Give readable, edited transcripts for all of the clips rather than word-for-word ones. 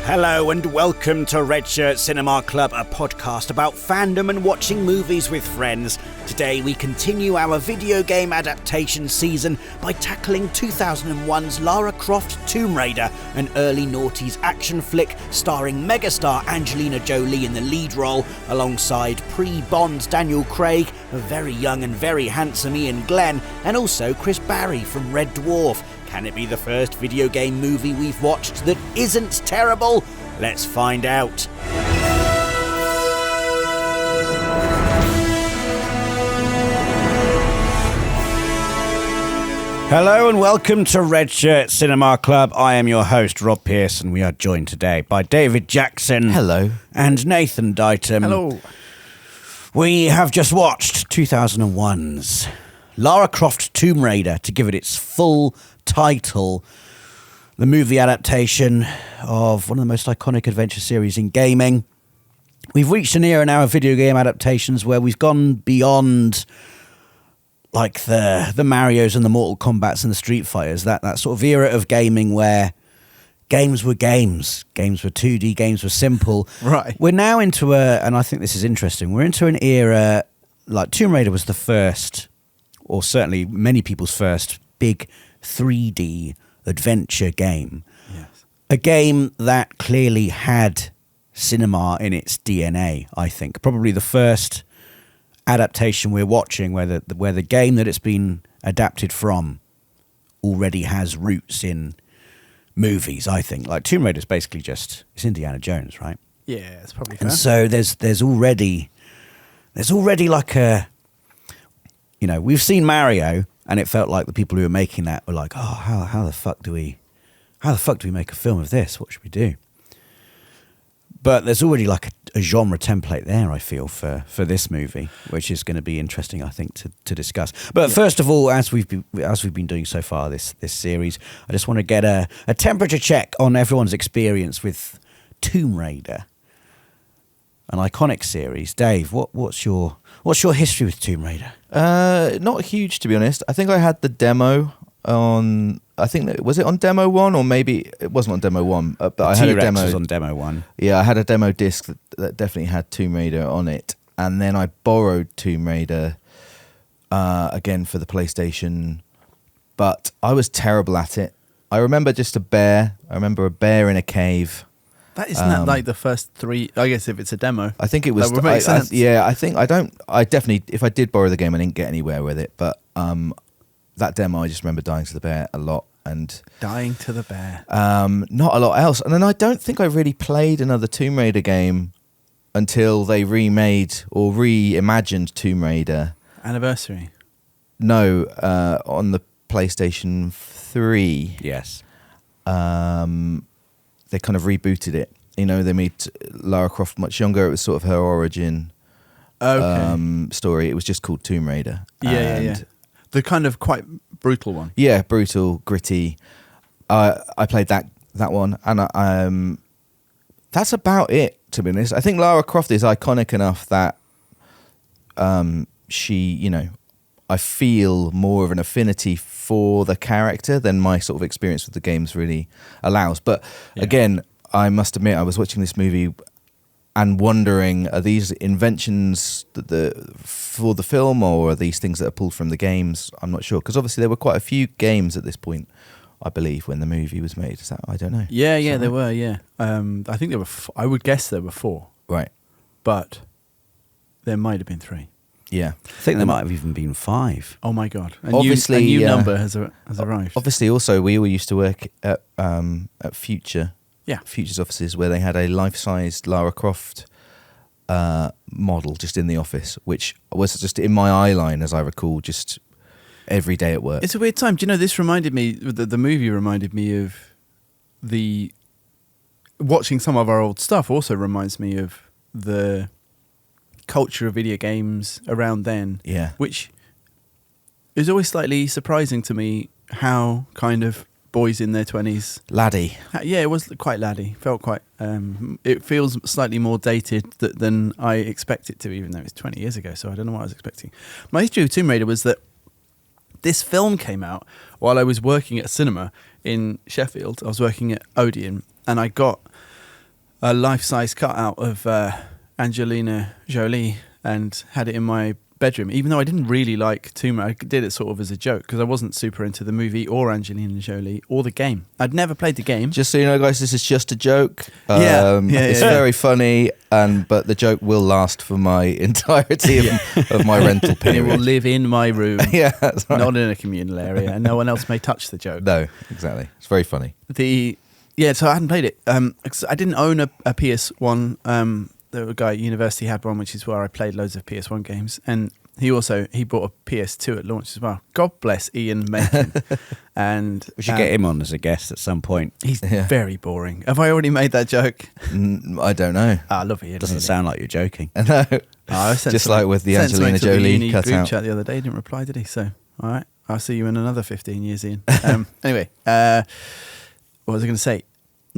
Hello and welcome to Redshirt Cinema Club, a podcast about fandom and watching movies with friends. Today we continue our video game adaptation season by tackling 2001's Lara Croft Tomb Raider, an early-noughties action flick starring megastar Angelina Jolie in the lead role, alongside pre-Bond Daniel Craig, a very young and very handsome Iain Glen, and also Chris Barrie from Red Dwarf. Can it be the first video game movie we've watched that isn't terrible? Let's find out. Hello and welcome to Redshirt Cinema Club. I am your host, Rob Pearson. We are joined today by David Jackson. Hello. And Nathan Dighton. Hello. We have just watched 2001's Lara Croft Tomb Raider, to give it its full title, the movie adaptation of one of the most iconic adventure series in gaming. We've reached an era now of video game adaptations where we've gone beyond like the Marios and the Mortal Kombats and the Street Fighters, that sort of era of gaming where games were games were 2D, games were simple. Right. We're now into and I think this is interesting, we're into an era, like Tomb Raider was the first, or certainly many people's first, big 3D adventure game. Yes. A game that clearly had cinema in its DNA, I think. Probably the first adaptation we're watching where the game that it's been adapted from already has roots in movies, I think. Like Tomb Raider is basically just, it's Indiana Jones, right? Yeah, it's probably fair. And so there's already like a, you know, we've seen Mario, and it felt like the people who were making that were like, oh, how the fuck do we make a film of this? What should we do? But there's already like a genre template there, I feel, for this movie, which is going to be interesting, I think, to discuss. But first of all, as we've been doing so far this series, I just want to get a temperature check on everyone's experience with Tomb Raider, an iconic series. Dave, what's your history with Tomb Raider? Not huge, to be honest. I think I had the demo on. I think was it on demo 1, or maybe it wasn't on demo 1. But I had a demo. Was on demo 1. Yeah, I had a demo disc that definitely had Tomb Raider on it, and then I borrowed Tomb Raider again for the PlayStation, but I was terrible at it. I remember just a bear. I remember a bear in a cave. That isn't that like the first 3. I guess if it's a demo, I think it was. That would make sense. I think I definitely. If I did borrow the game, I didn't get anywhere with it. But that demo, I just remember dying to the bear a lot and dying to the bear. Not a lot else. And then I don't think I really played another Tomb Raider game until they remade or reimagined Tomb Raider. Anniversary. No, on the PlayStation 3. Yes. They kind of rebooted it. You know, they made Lara Croft much younger. It was sort of her origin story. It was just called Tomb Raider. Yeah. The kind of quite brutal one. Yeah, brutal, gritty. I played that one, and that's about it, to be honest. I think Lara Croft is iconic enough that she, you know, I feel more of an affinity for the character than my sort of experience with the games really allows. But again, I must admit, I was watching this movie and wondering, are these inventions for the film, or are these things that are pulled from the games? I'm not sure, because obviously there were quite a few games at this point, I believe, when the movie was made. Is that, I don't know. Yeah, there were. Yeah, I think there were. I would guess there were 4. Right, but there might have been 3. Yeah, I think there might have even been 5. Oh my god! Obviously, a new number has arrived. Obviously, also we all used to work at Future. Yeah, Future's offices, where they had a life-sized Lara Croft model just in the office, which was just in my eye line, as I recall, just every day at work. It's a weird time. Do you know, this reminded me, the movie reminded me of watching some of our old stuff also reminds me of the culture of video games around then. Yeah. Which is always slightly surprising to me, how kind of boys in their 20s. Laddie. Yeah, it was quite laddie. Felt quite, it feels slightly more dated than I expect it to, even though it's 20 years ago, so I don't know what I was expecting. My history with Tomb Raider was that this film came out while I was working at a cinema in Sheffield. I was working at Odeon, and I got a life-size cutout of Angelina Jolie and had it in my bedroom, even though I didn't really like Tomb Raider. I did it sort of as a joke because I wasn't super into the movie or Angelina Jolie or the game. I'd never played the game. Just so you know, guys, this is just a joke. It's very funny, but the joke will last for my entirety of my rental And period. it will live in my room, Yeah, that's right. not in a communal area, and no one else may touch the joke. No, exactly. It's very funny. So I hadn't played it. 'Cause I didn't own a PS1. The guy at university had one, which is where I played loads of PS1 games, and he bought a PS2 at launch as well. God bless Ian Macon. And We should get him on as a guest at some point. he's very boring. Have I already made that joke? I don't know. I love it. Doesn't sound like you're joking. No. I sent Just something- like with the sent something Angelina to the Jolie uni group cutout. chat the other day. He didn't reply, did he? So, all right. I'll see you in another 15 years, Ian. Anyway, what was I going to say?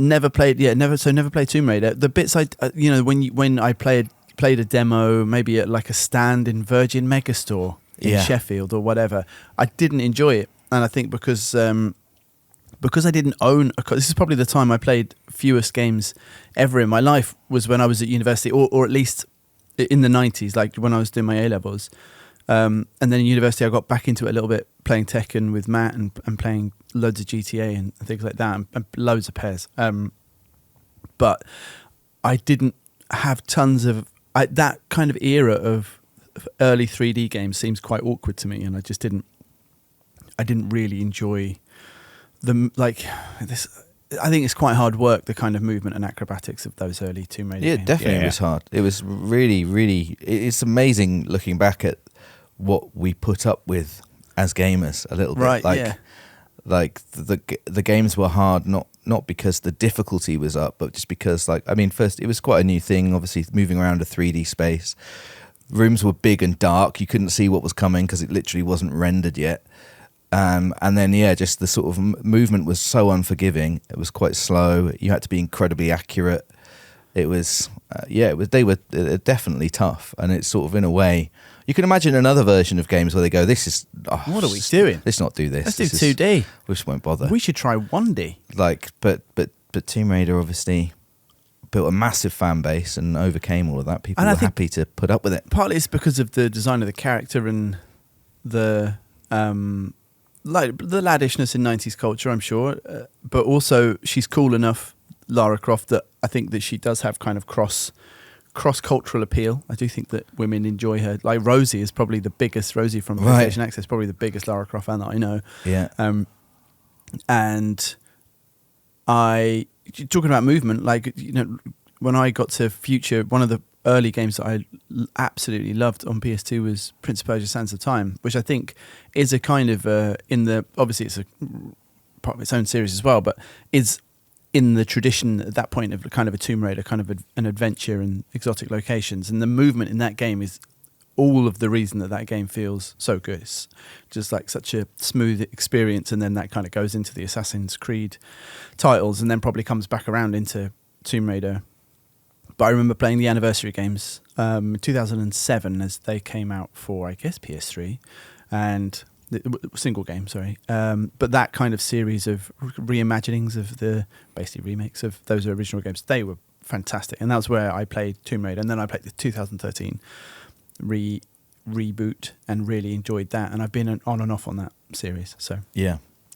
Never played Tomb Raider. The bits when I played a demo, maybe at like a stand in Virgin Megastore in Sheffield or whatever, I didn't enjoy it, and I think because I didn't own this is probably the time I played fewest games ever in my life, was when I was at university, or at least in the 90s, like when I was doing my A-levels. And then in university, I got back into it a little bit, playing Tekken with Matt and playing loads of GTA and things like that, and loads of pairs. But I didn't have tons of... that kind of era of early 3D games seems quite awkward to me, and I just didn't really enjoy them. Like this, I think it's quite hard work, the kind of movement and acrobatics of those early Tomb Raider games. It definitely was hard. It was really, really... It's amazing looking back at what we put up with as gamers a little bit. Right, Like the games were hard, not because the difficulty was up, but just because, first it was quite a new thing, obviously moving around a 3D space. Rooms were big and dark. You couldn't see what was coming because it literally wasn't rendered yet. And then, just the sort of movement was so unforgiving. It was quite slow. You had to be incredibly accurate. It was, they were definitely tough. And it's sort of, in a way, you can imagine another version of games where they go, what are we doing? Let's not do this. Let's do 2D. We just won't bother. We should try 1D. But Tomb Raider obviously built a massive fan base and overcame all of that. People were happy to put up with it. Partly it's because of the design of the character and the laddishness in 90s culture, I'm sure. But also she's cool enough, Lara Croft, that I think that she does have kind of cross-cultural appeal. I do think that women enjoy her. Like Rosie is probably the biggest, Rosie from PlayStation Access, probably the biggest Lara Croft fan that I know. Yeah. And talking about movement, when I got to Future, one of the early games that I absolutely loved on PS2 was Prince of Persia: Sands of Time, which I think is a kind of obviously it's a part of its own series as well, but is in the tradition at that point of kind of a Tomb Raider, kind of an adventure and exotic locations, and the movement in that game is all of the reason that game feels so good. It's just like such a smooth experience, and then that kind of goes into the Assassin's Creed titles, and then probably comes back around into Tomb Raider. But I remember playing the anniversary games in 2007 as they came out for, I guess, PS3, and single game, sorry. But that kind of series of reimaginings of basically remakes of those original games, they were fantastic, and that's where I played Tomb Raider, and then I played the 2013 reboot and really enjoyed that, and I've been on and off on that series. So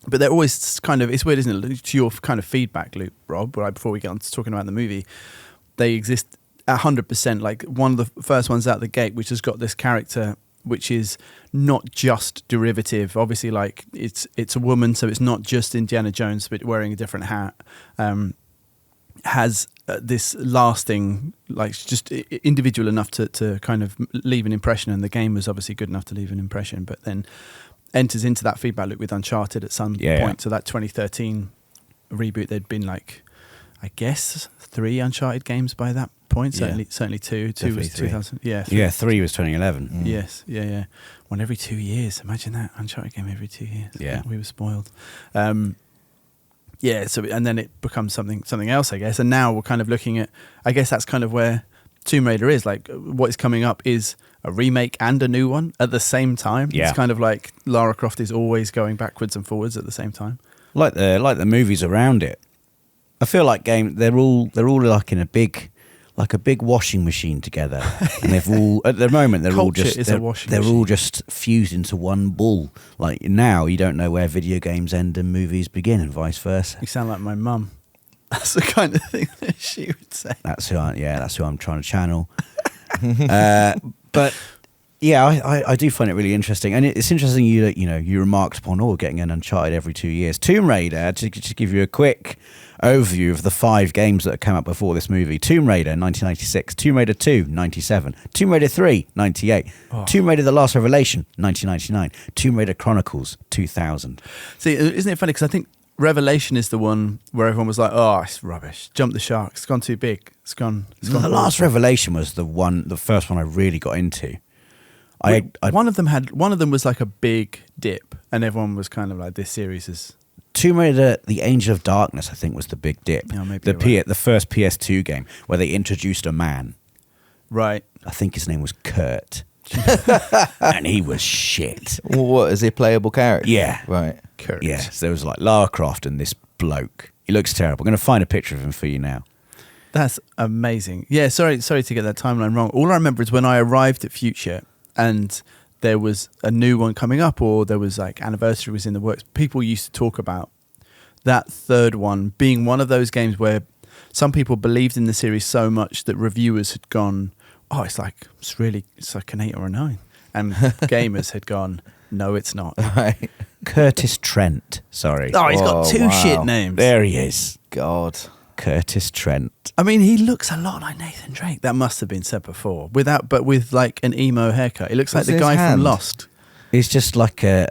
but they're always kind of, it's weird, isn't it, to your kind of feedback loop, Rob, right before we get on to talking about the movie, they exist 100%. Like one of the first ones out the gate, which has got this character which is not just derivative. Obviously, like it's a woman, so it's not just Indiana Jones but wearing a different hat. Has this lasting, like, just individual enough to kind of leave an impression, and the game was obviously good enough to leave an impression, but then enters into that feedback loop with Uncharted at some point. So that 2013 reboot, there'd been like, I guess, 3 Uncharted games by that point. Certainly 2. 2 was 2000. Yeah, 3. 3 was 2011. Yes, yeah. One every 2 years. Imagine that, Uncharted game every 2 years. Yeah, we were spoiled. So and then it becomes something else, I guess. And now we're kind of looking at, I guess that's kind of where Tomb Raider is. Like, what is coming up is a remake and a new one at the same time. Yeah. It's kind of like Lara Croft is always going backwards and forwards at the same time. Like the movies around it. I feel like they're all like in a big washing machine together, and they've all at the moment they're Culture is a washing they're all machine. just fused into one ball. Like now, you don't know where video games end and movies begin, and vice versa. You sound like my mum. That's the kind of thing that she would say. That's who I'm trying to channel. But yeah, I do find it really interesting, and it's interesting you remarked upon getting an Uncharted every 2 years. Tomb Raider, to give you a quick overview of the 5 games that came out before this movie: Tomb Raider 1996, Tomb Raider 2 97, Tomb Raider 3 98, Tomb Raider: The Last Revelation 1999, Tomb Raider Chronicles 2000. See, isn't it funny? Because I think Revelation is the one where everyone was like, "Oh, it's rubbish. Jump the shark. It's gone too big. It's gone." The Last Revelation was the first one I really got into. One of them was like a big dip, and everyone was kind of like, "This series is." Tomb Raider: The Angel of Darkness, I think, was the big dip. Yeah, maybe you're right. The first PS2 game where they introduced a man. Right. I think his name was Kurt, and he was shit. Well, what is he a playable character? Yeah, Right. Kurt. yeah. So there was like Lara Croft and this bloke. He looks terrible. I'm going to find a picture of him for you now. That's amazing. Yeah, sorry to get that timeline wrong. All I remember is when I arrived at Future and there was a new one coming up, or there was like anniversary was in the works. People used to talk about that third one being one of those games where some people believed in the series so much that reviewers had gone, "Oh, it's like an 8 or a 9," and gamers had gone, "No, it's not." Right. Curtis Trent. Sorry. Oh, he's got two wow. shit names. There he is. God. Curtis Trent. I mean, he looks a lot like Nathan Drake. That must have been said before. But with like an emo haircut. He looks What's like the in guy his from hand? Lost. He's just like a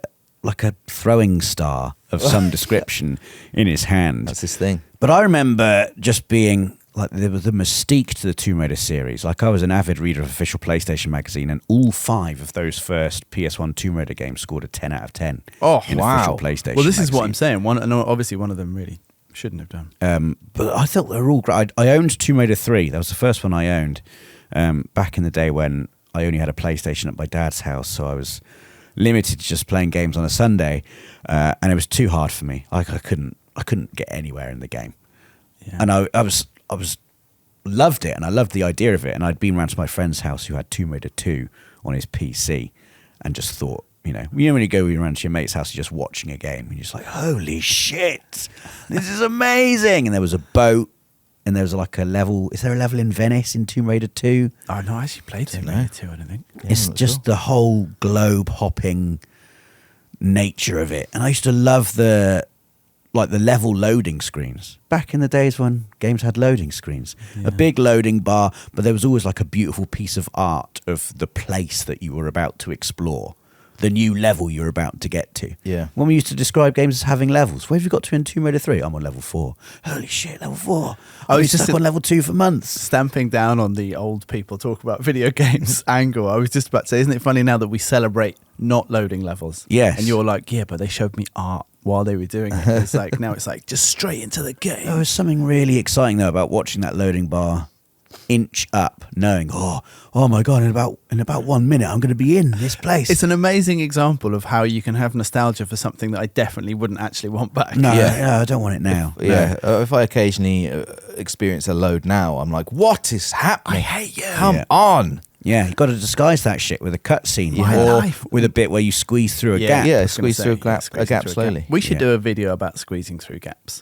throwing star of some description in his hand. That's his thing. But I remember just being like, there was a mystique to the Tomb Raider series. Like, I was an avid reader of official PlayStation magazine, and all 5 of those first PS1 Tomb Raider games scored a 10 out of 10. Oh, in wow. official PlayStation Well, this is what I'm magazine. saying. Obviously, one of them really shouldn't have done. But I thought they were all great. I owned Tomb Raider 3. That was the first one I owned back in the day when I only had a PlayStation at my dad's house, so I was limited to just playing games on a Sunday, and it was too hard for me. Like, I couldn't get anywhere in the game. Yeah. And I was loved it, and I loved the idea of it. And I'd been around to my friend's house who had Tomb Raider 2 on his PC, and just thought, when you go around to your mate's house, you're just watching a game, and you're just like, holy shit, this is amazing. And there was a boat, and there was like a level. Is there a level in Venice in Tomb Raider 2? Oh, no, I actually played Tomb Raider 2, I don't think. It's just the whole globe hopping nature of it. And I used to love the level loading screens back in the days when games had loading screens. Yeah. A big loading bar, but there was always like a beautiful piece of art of the place that you were about to explore, the new level you're about to get to. Yeah. When we used to describe games as having levels, where have you got to in Tomb Raider 3? I'm on level 4. Holy shit, level 4. I was just stuck on level 2 for months. Stamping down on the old people talk about video games angle. I was just about to say, isn't it funny now that we celebrate not loading levels? Yes. And you're like, yeah, but they showed me art while they were doing it. It's like, now it's like, just straight into the game. There was something really exciting though about watching that loading bar inch up, knowing, oh my god, in about 1 minute I'm going to be in this place. It's an amazing example of how you can have nostalgia for something that I definitely wouldn't actually want back. no, Yeah. I don't want it now. If I occasionally experience a load now, I'm like, what is happening? I hate you. Come on. Yeah, you got to disguise that shit with a cutscene My or life. with a bit where you squeeze through a gap. Yeah, I was gonna squeeze through a say, gap- squeezing a gap through slowly. We should Yeah. do a video about squeezing through gaps.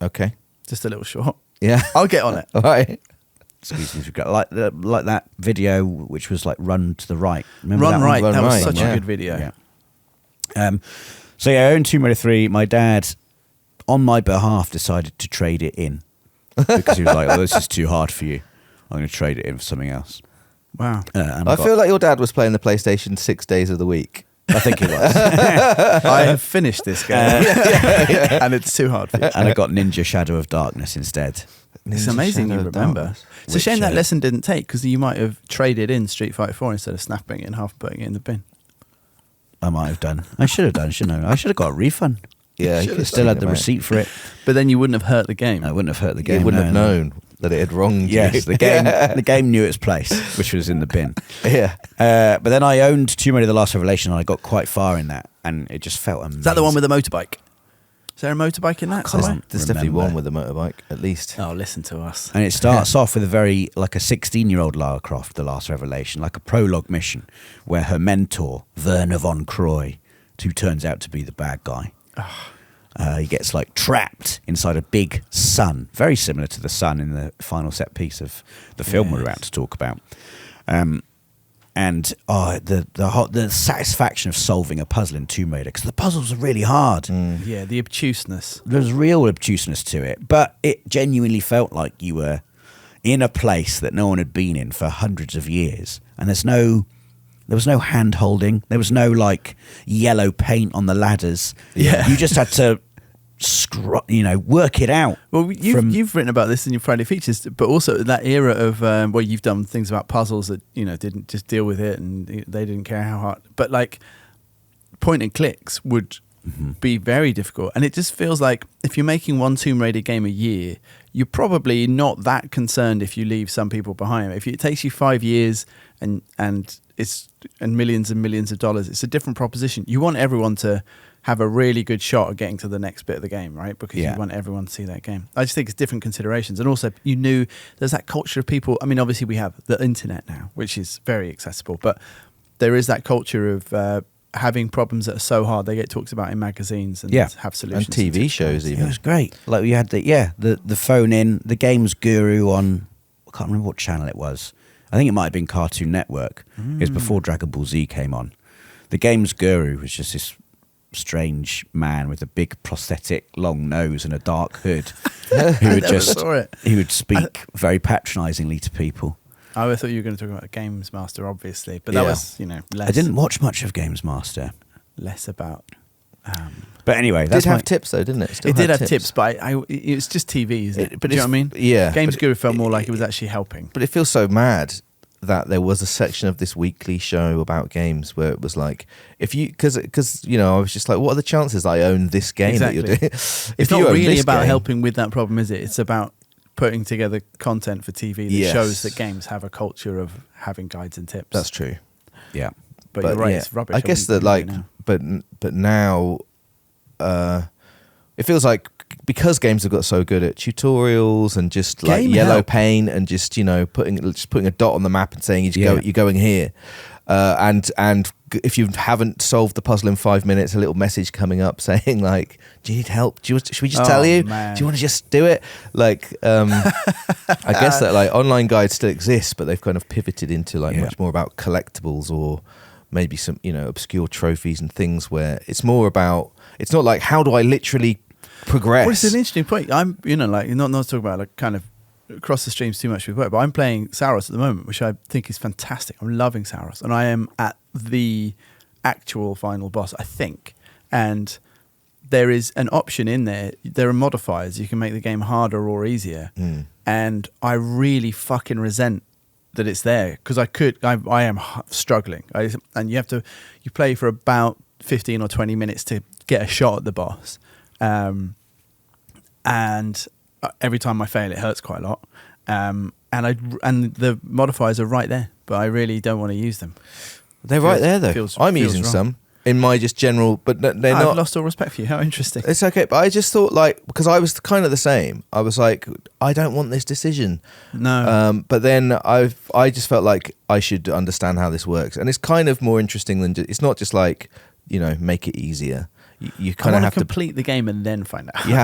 Okay. Just a little short. Yeah. I'll get on it. All right. Squeezing through gap. Like that video which was like Run to the Right. Remember Run that one? Right. Run That was Right, such yeah. a good video. Yeah. So yeah, I owned Tomb Raider 3. My dad, on my behalf, decided to trade it in because he was like, "Oh, this is too hard for you. I'm going to trade it in for something else." Wow. And I feel like your dad was playing the PlayStation 6 days of the week. I think it was. I have finished this game. And it's too hard for you. And I got Ninja Shadow of Darkness instead. It's Ninja amazing Shadow you of remember. Darkness. It's a shame Which, that lesson didn't take, because you might have traded in Street Fighter 4 instead of snapping it in half and putting it in the bin. I might have done. I should have done, shouldn't I? I should have got a refund. Yeah, Should've could Still have had the receipt for it. But then you wouldn't have hurt the game. I wouldn't have hurt the You game. wouldn't no, have no. known that it had wronged you. Yes, the game. The game knew its place, which was in the bin. Yeah. But then I owned Tomb Raider: The Last Revelation, and I got quite far in that, and it just felt amazing. Is that the one with the motorbike? Is there a motorbike in that can't somewhere? There's definitely remember. one with a motorbike, at least. Oh, listen to us. And it starts off with a very, like a 16-year-old Lara Croft, the last revelation, like a prologue mission where her mentor, Werner von Croy, who turns out to be the bad guy, he gets like trapped inside a big sun, very similar to the sun in the final set piece of the film we're about to talk about. And the satisfaction of solving a puzzle in Tomb Raider, because the puzzles are really hard. Yeah, the obtuseness. There's real obtuseness to it, but it genuinely felt like you were in a place that no one had been in for hundreds of years, and there was no hand holding, there was no like yellow paint on the ladders. Yeah. You just had to work it out. Well, you've written about this in your Friday features, but also that era of where you've done things about puzzles that didn't just deal with it and they didn't care how hard. But like point and clicks would be very difficult, and it just feels like if you're making one Tomb Raider game a year, you're probably not that concerned if you leave some people behind. If it takes you 5 years and millions and millions of dollars, it's a different proposition. You want everyone to have a really good shot at getting to the next bit of the game, right? Because you want everyone to see that game. I just think it's different considerations. And also, there's that culture of people. I mean, obviously we have the internet now, which is very accessible, but there is that culture of having problems that are so hard they get talked about in magazines and have solutions. And TV shows even. It was great. Like we had the phone in, the games guru on, I can't remember what channel it was. I think it might have been Cartoon Network. It was before Dragon Ball Z came on. The games guru was just this strange man with a big prosthetic long nose and a dark hood he would speak very patronizingly to people. I thought you were going to talk about Games Master, obviously, but that was less. I didn't watch much of Games Master. Less about but anyway, It did have tips though, didn't it? It did have tips, but it's just TV, isn't it? But do you know what I mean? Yeah. Games Guru felt more like it was actually helping. But it feels so mad that there was a section of this weekly show about games where it was like, because I was just like, what are the chances I own this game that you're doing? It's not really about helping with that problem, is it? It's about putting together content for TV that shows that games have a culture of having guides and tips. That's true. Yeah. But you're right, it's rubbish. I guess that but now it feels like because games have got so good at tutorials and just like yellow paint and just putting a dot on the map and saying you're going here, and if you haven't solved the puzzle in 5 minutes, a little message coming up saying like, do you need help? Should we just tell you? Man. Do you want to just do it? Like I guess that like online guides still exist, but they've kind of pivoted into like much more about collectibles or maybe some obscure trophies and things where it's more about, it's not like how do I literally progress. Well, it's an interesting point. I'm not talking about like kind of across the streams too much with work, but I'm playing Saros at the moment, which I think is fantastic. I'm loving Saros, and I am at the actual final boss, I think. And there is an option in there. There are modifiers. You can make the game harder or easier. And I really fucking resent that it's there because I am struggling. And you play for about 15 or 20 minutes to get a shot at the boss. And every time I fail, it hurts quite a lot. And the modifiers are right there, but I really don't want to use them. They're right there though. I'm using wrong. Some in my just general, but they're not. I've lost all respect for you. How interesting. It's okay, but I just thought like, because I was kind of the same. I was like, I don't want this decision. No. But then I just felt like I should understand how this works, and it's kind of more interesting than it's not just like make it easier. You kind of have to complete the game and then find out. You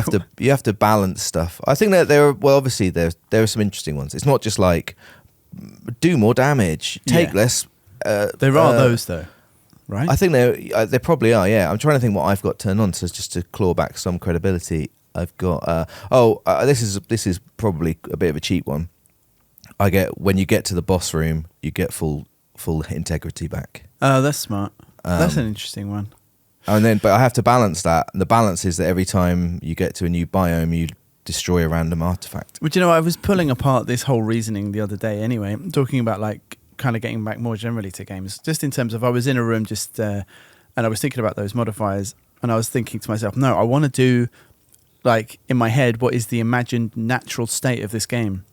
have to balance stuff. I think that there are some interesting ones. It's not just like do more damage, take less. There are those though, right? I think there probably are. Yeah, I'm trying to think what I've got turned on. So just to claw back some credibility, I've got. This is probably a bit of a cheap one. I get when you get to the boss room, you get full integrity back. Oh, that's smart. That's an interesting one. But I have to balance that. And the balance is that every time you get to a new biome, you destroy a random artifact. But I was pulling apart this whole reasoning the other day anyway, talking about like kind of getting back more generally to games, just in terms of I was in a room and I was thinking about those modifiers and I was thinking to myself, no, I want to do like in my head, what is the imagined natural state of this game?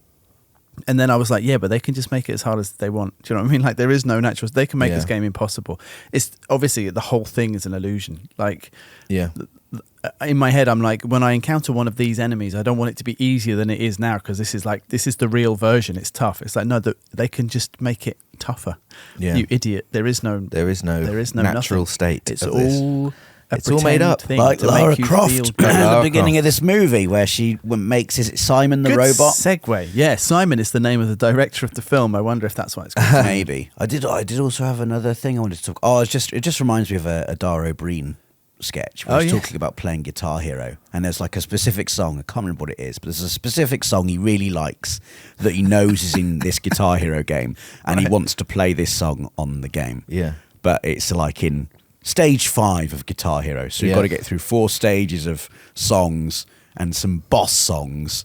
And then I was like, yeah, but they can just make it as hard as they want. Do you know what I mean? Like, there is no natural. They can make this game impossible. It's obviously the whole thing is an illusion. Like, in my head, I'm like, when I encounter one of these enemies, I don't want it to be easier than it is now, because this is the real version. It's tough. It's like, no, they can just make it tougher. Yeah. You idiot. There is no natural nothing. state. It's of all. this. It's all made up, like Lara Croft at the beginning of this movie, where she makes is it Simon the Good robot? Segue. Yeah, Simon is the name of the director of the film. I wonder if that's why it's called. Maybe. I did also have another thing I wanted to talk. Oh, it just reminds me of a Dara Breen sketch where he's talking about playing Guitar Hero, and there's like a specific song. I can't remember what it is, but there's a specific song he really likes that he knows is in this Guitar Hero game, and he wants to play this song on the game. Yeah, but it's like in Stage 5 of Guitar Hero, so you've got to get through 4 stages of songs and some boss songs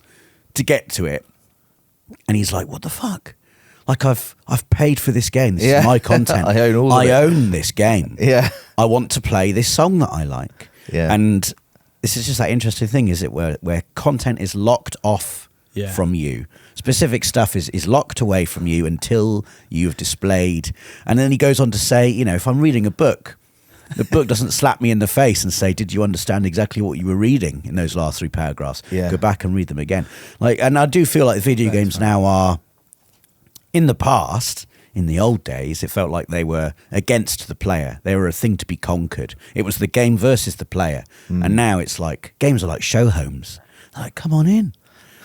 to get to it. And he's like, "What the fuck? Like I've paid for this game. This is my content. I own all of it. I own this game. Yeah, I want to play this song that I like." Yeah, and this is just that interesting thing, is it, where content is locked off from you. Specific stuff is locked away from you until you've displayed. And then he goes on to say, if I'm reading a book, the book doesn't slap me in the face and say, "Did you understand exactly what you were reading in those last 3 paragraphs? Go back and read them again." And I do feel like video games now are, in the past, in the old days, it felt like they were against the player. They were a thing to be conquered. It was the game versus the player. And now it's like, games are like show homes. They're like, come on in.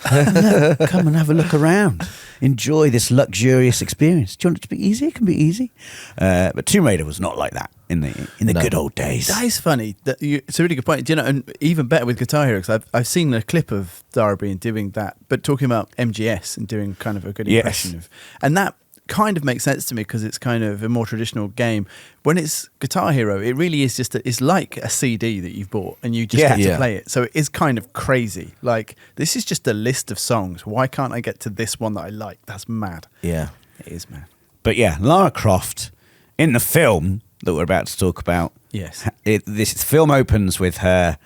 Come and have a look around. Enjoy this luxurious experience. Do you want it to be easy? It can be easy. But Tomb Raider was not like that in the good old days. That is funny. It's a really good point. Do you know, and even better with Guitar Hero, because I've seen a clip of Dara Breen doing that, but talking about MGS and doing kind of a good impression of, and that kind of makes sense to me because it's kind of a more traditional game. When it's Guitar Hero, it really is just it's like a CD that you've bought and you just get to play it. So it is kind of crazy. Like, this is just a list of songs. Why can't I get to this one that I like? That's mad. Yeah, it is mad. But yeah, Lara Croft in the film that we're about to talk about. Yes, this film opens with her.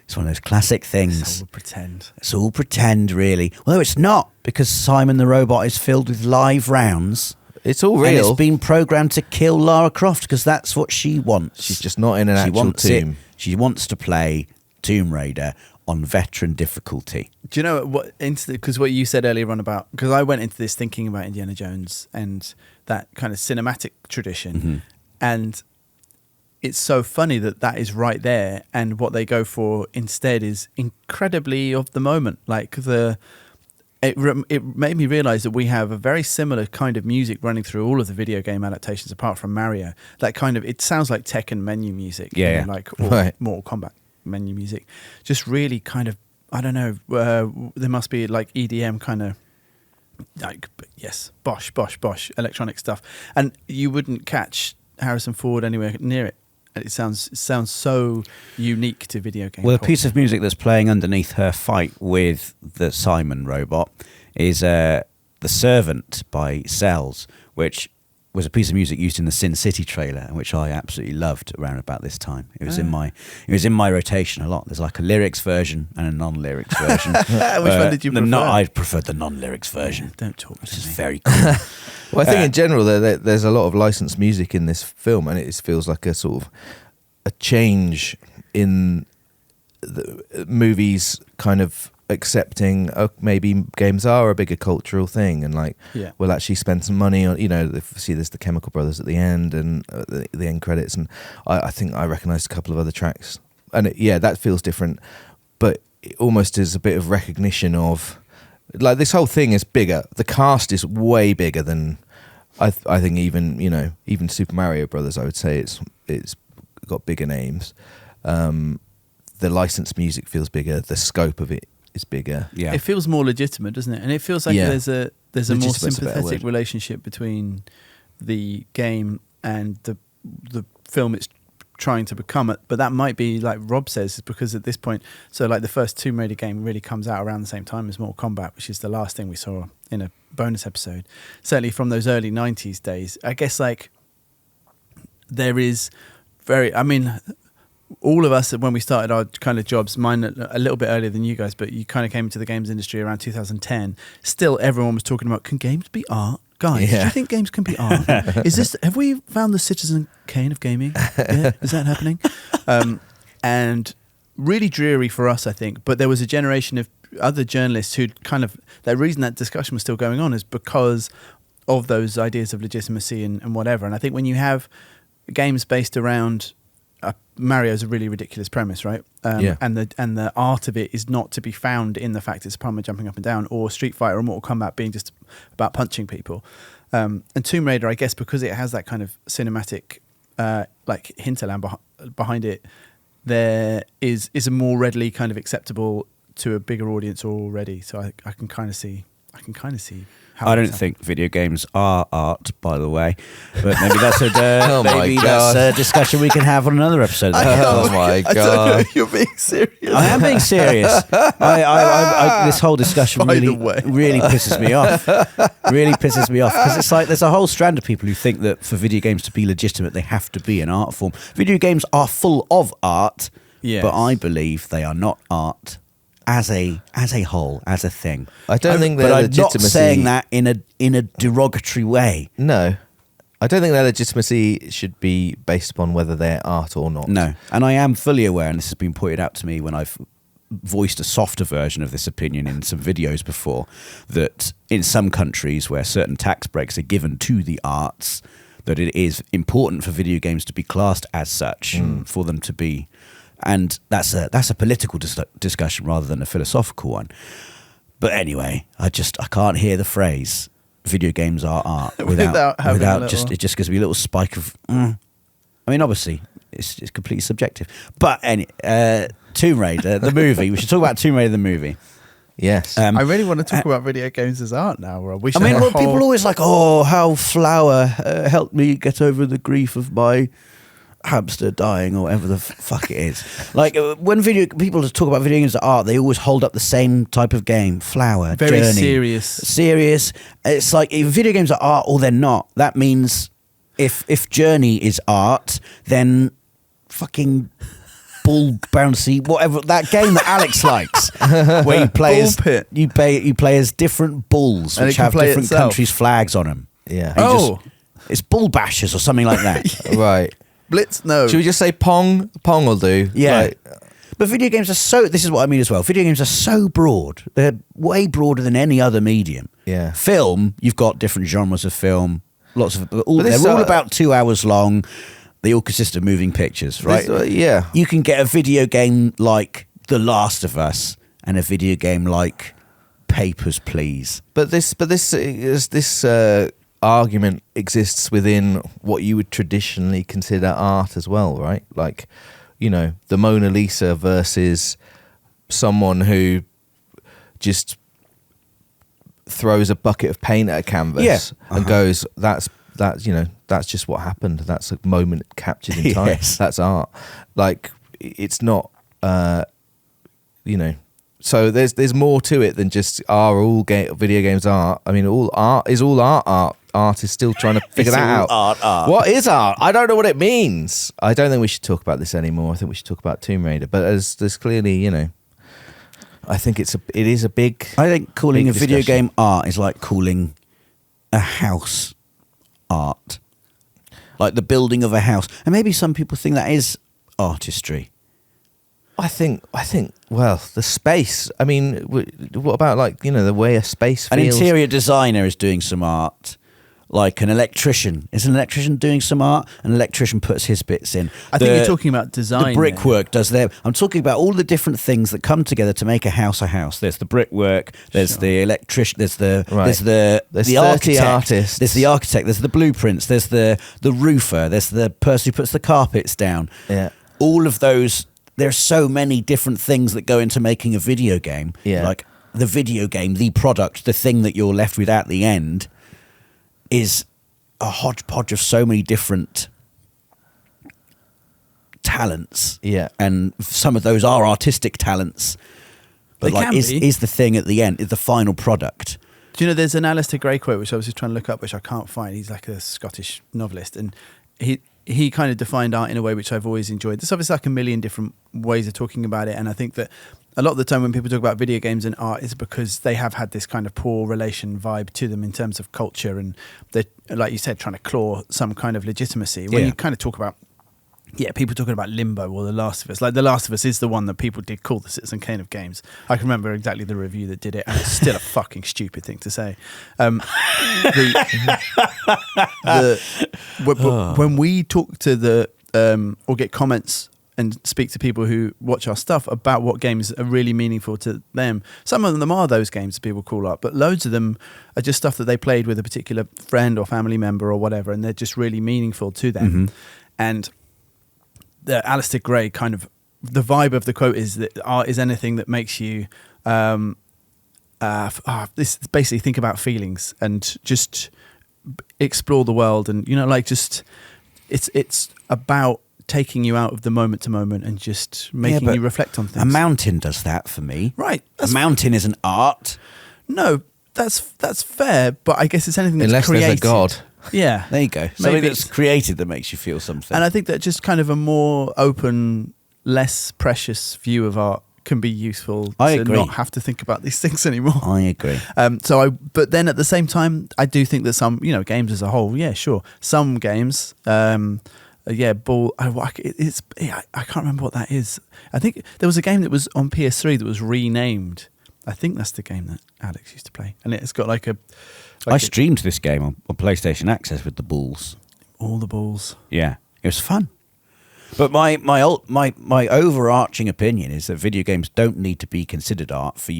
It's one of those classic things. It's all pretend. It's all pretend, really. Well, it's not, because Simon the robot is filled with live rounds. It's all real. And it's been programmed to kill Lara Croft because that's what she wants. She's just not in an actual tomb. She wants to play Tomb Raider on veteran difficulty. Do you know what? Because what you said earlier on about, because I went into this thinking about Indiana Jones and that kind of cinematic tradition, and it's so funny that is right there, and what they go for instead is incredibly of the moment. Like it made me realize that we have a very similar kind of music running through all of the video game adaptations, apart from Mario. That kind of, it sounds like Tekken menu music, or Mortal Kombat menu music. Just really kind of, I don't know. There must be like EDM kind of. Like, yes, bosh, electronic stuff, and you wouldn't catch Harrison Ford anywhere near it. It sounds so unique to video games. Well, a piece of music that's playing underneath her fight with the Simon robot is "The Servant" by Cells, which was a piece of music used in the Sin City trailer, which I absolutely loved around about this time. It was in my rotation a lot. There's like a lyrics version and a non-lyrics version. Which one did you prefer? I preferred the non-lyrics version. Don't talk to me. Which is very cool. Well, I think in general there's a lot of licensed music in this film, and it feels like a sort of a change in the movies kind of accepting maybe games are a bigger cultural thing, and we'll actually spend some money on, see there's the Chemical Brothers at the end and the end credits, and I think I recognised a couple of other tracks, and that feels different, but it almost is a bit of recognition of like this whole thing is bigger. The cast is way bigger than I think even Super Mario Brothers. I would say it's got bigger names. The licensed music feels bigger. The scope of it is bigger. Yeah, it feels more legitimate, doesn't it? And it feels like there's a more sympathetic relationship between the game and the film it's trying to become. But that might be, like Rob says, because at this point, so like the first Tomb Raider game really comes out around the same time as Mortal Kombat, which is the last thing we saw in a bonus episode. Certainly from those early 90s days. I guess like there is all of us, when we started our kind of jobs, mine a little bit earlier than you guys, but you kind of came into the games industry around 2010. Still, everyone was talking about, can games be art? Guys, do you think games can be art? Have we found the Citizen Kane of gaming? Yeah, is that happening? And really dreary for us, I think. But there was a generation of other journalists who'd kind of, the reason that discussion was still going on is because of those ideas of legitimacy and whatever. And I think when you have games based around Mario's a really ridiculous premise, right? And the art of it is not to be found in the fact it's a plumber jumping up and down, or Street Fighter or Mortal Kombat being just about punching people. And Tomb Raider, I guess, because it has that kind of cinematic like hinterland behind it, there is a more readily kind of acceptable to a bigger audience already. So I can kind of see how I don't think video games are art, by the way, but maybe that's a that's a discussion we can have on another episode. Oh my I don't know if you're being serious. I am being serious. This whole discussion By the really way. pisses me off. Really pisses me off because it's like there's a whole strand of people who think that for video games to be legitimate, they have to be an art form. Video games are full of art, Yes. but I believe they are not art as a whole, as a thing. I don't think but their I'm legitimacy. not saying that in a derogatory way. No, I don't think their legitimacy should be based upon whether they're art or not. No, and I am fully aware, and this has been pointed out to me when I've voiced a softer version of this opinion in some videos before, that in some countries where certain tax breaks are given to the arts, that it is important for video games to be classed as such, for them to be. And that's a political discussion rather than a philosophical one. But anyway, I can't hear the phrase "video games are art" without it just gives me a little spike of. I mean, obviously, it's completely subjective. But Tomb Raider the movie. We should talk about Tomb Raider the movie. Yes. I really want to talk about video games as art now, Rob. People are always like, "Oh, how Flower helped me get over the grief of my hamster dying," or whatever the fuck it is. Like when people talk about video games as art, they always hold up the same type of game. Flower, very Journey, serious. It's like if video games are art or they're not. That means if Journey is art, then fucking ball bouncy, whatever that game that Alex likes, where you play you play as different bulls which have different countries' flags on them. Yeah. It's Bull Bashers or something like that. Right. Blitz, no. Should we just say Pong? Pong will do. Yeah. But video games are this is what I mean as well. Video games are so broad. They're way broader than any other medium. Yeah. Film, you've got different genres of film. They're all about 2 hours long. They all consist of moving pictures, right? Yeah. You can get a video game like The Last of Us and a video game like Papers, Please. But this argument exists within what you would traditionally consider art as well, right? Like, the Mona Lisa versus someone who just throws a bucket of paint at a canvas and goes, that's just what happened. That's a moment captured in time. Yes. That's art. Like, it's not, So there's more to it than just video games art. I mean, all art is all art. Art is still trying to figure that out. Art. What is art? I don't know what it means. I don't think we should talk about this anymore. I think we should talk about Tomb Raider. But there's clearly, I think it is a big. I think calling a video discussion. game art is like calling a house art, like the building of a house. And maybe some people think that is artistry. I think. Well, the space. I mean, what about the way a space feels? An interior designer is doing some art. Like an electrician. Is an electrician doing some art? An electrician puts his bits in. I think you're talking about design. The brickwork does their. I'm talking about all the different things that come together to make a house a house. There's the brickwork. There's the electrician. There's the the architect. Artists. There's the architect. There's the blueprints. There's the roofer. There's the person who puts the carpets down. Yeah. All of those. There's so many different things that go into making a video game. Yeah. Like the video game, the product, the thing that you're left with at the end is a hodgepodge of so many different talents. Yeah. And some of those are artistic talents. But They can be. is the thing at the end, is the final product. Do you know there's an Alistair Gray quote which I was just trying to look up, which I can't find. He's like a Scottish novelist, and he kind of defined art in a way which I've always enjoyed. There's obviously like a million different ways of talking about it, and I think that a lot of the time when people talk about video games and art is because they have had this kind of poor relation vibe to them in terms of culture, and they're, like you said, trying to claw some kind of legitimacy. When you kind of talk about people talking about Limbo or The Last of Us. Like The Last of Us is the one that people did call the Citizen Kane of games. I can remember exactly the review that did it, and it's still a fucking stupid thing to say. When we talk to the or get comments and speak to people who watch our stuff about what games are really meaningful to them, some of them are those games that people call up, but loads of them are just stuff that they played with a particular friend or family member or whatever, and they're just really meaningful to them. And the Alistair Gray kind of, the vibe of the quote is that art is anything that makes you this basically think about feelings and just explore the world, and like just it's about taking you out of the moment to moment and just making you reflect on things. A mountain does that for me. Right. A mountain is an art. No, that's fair, but I guess it's anything that's Unless created. there's a god. Yeah. There you go. Something that's created that makes you feel something. And I think that just kind of a more open, less precious view of art can be useful. I to agree. not have to think about these things anymore. I agree. But then at the same time, I do think that some, games as a whole, yeah, sure. Some games, I can't remember what that is. I think there was a game that was on PS3 that was renamed. I think that's the game that Alex used to play, and it's got like a. I streamed this game on PlayStation Access with the balls. All the balls. Yeah, it was fun. But my overarching opinion is that video games don't need to be considered art for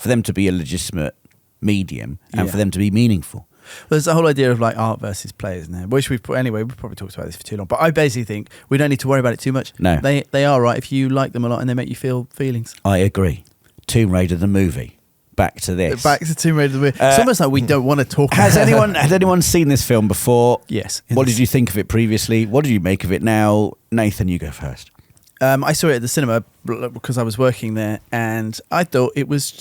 them to be a legitimate medium and for them to be meaningful. Well, there's the whole idea of like art versus play, isn't there? Which we've probably talked about this for too long. But I basically think we don't need to worry about it too much. No, they are right if you like them a lot and they make you feel feelings. I agree. Tomb Raider the movie. Back to this. Back to Tomb Raider the movie. It's almost like we don't want to talk. Has anyone seen this film before? Yes. What did you think of it previously? What do you make of it now? Nathan, you go first. I saw it at the cinema because I was working there, and I thought it was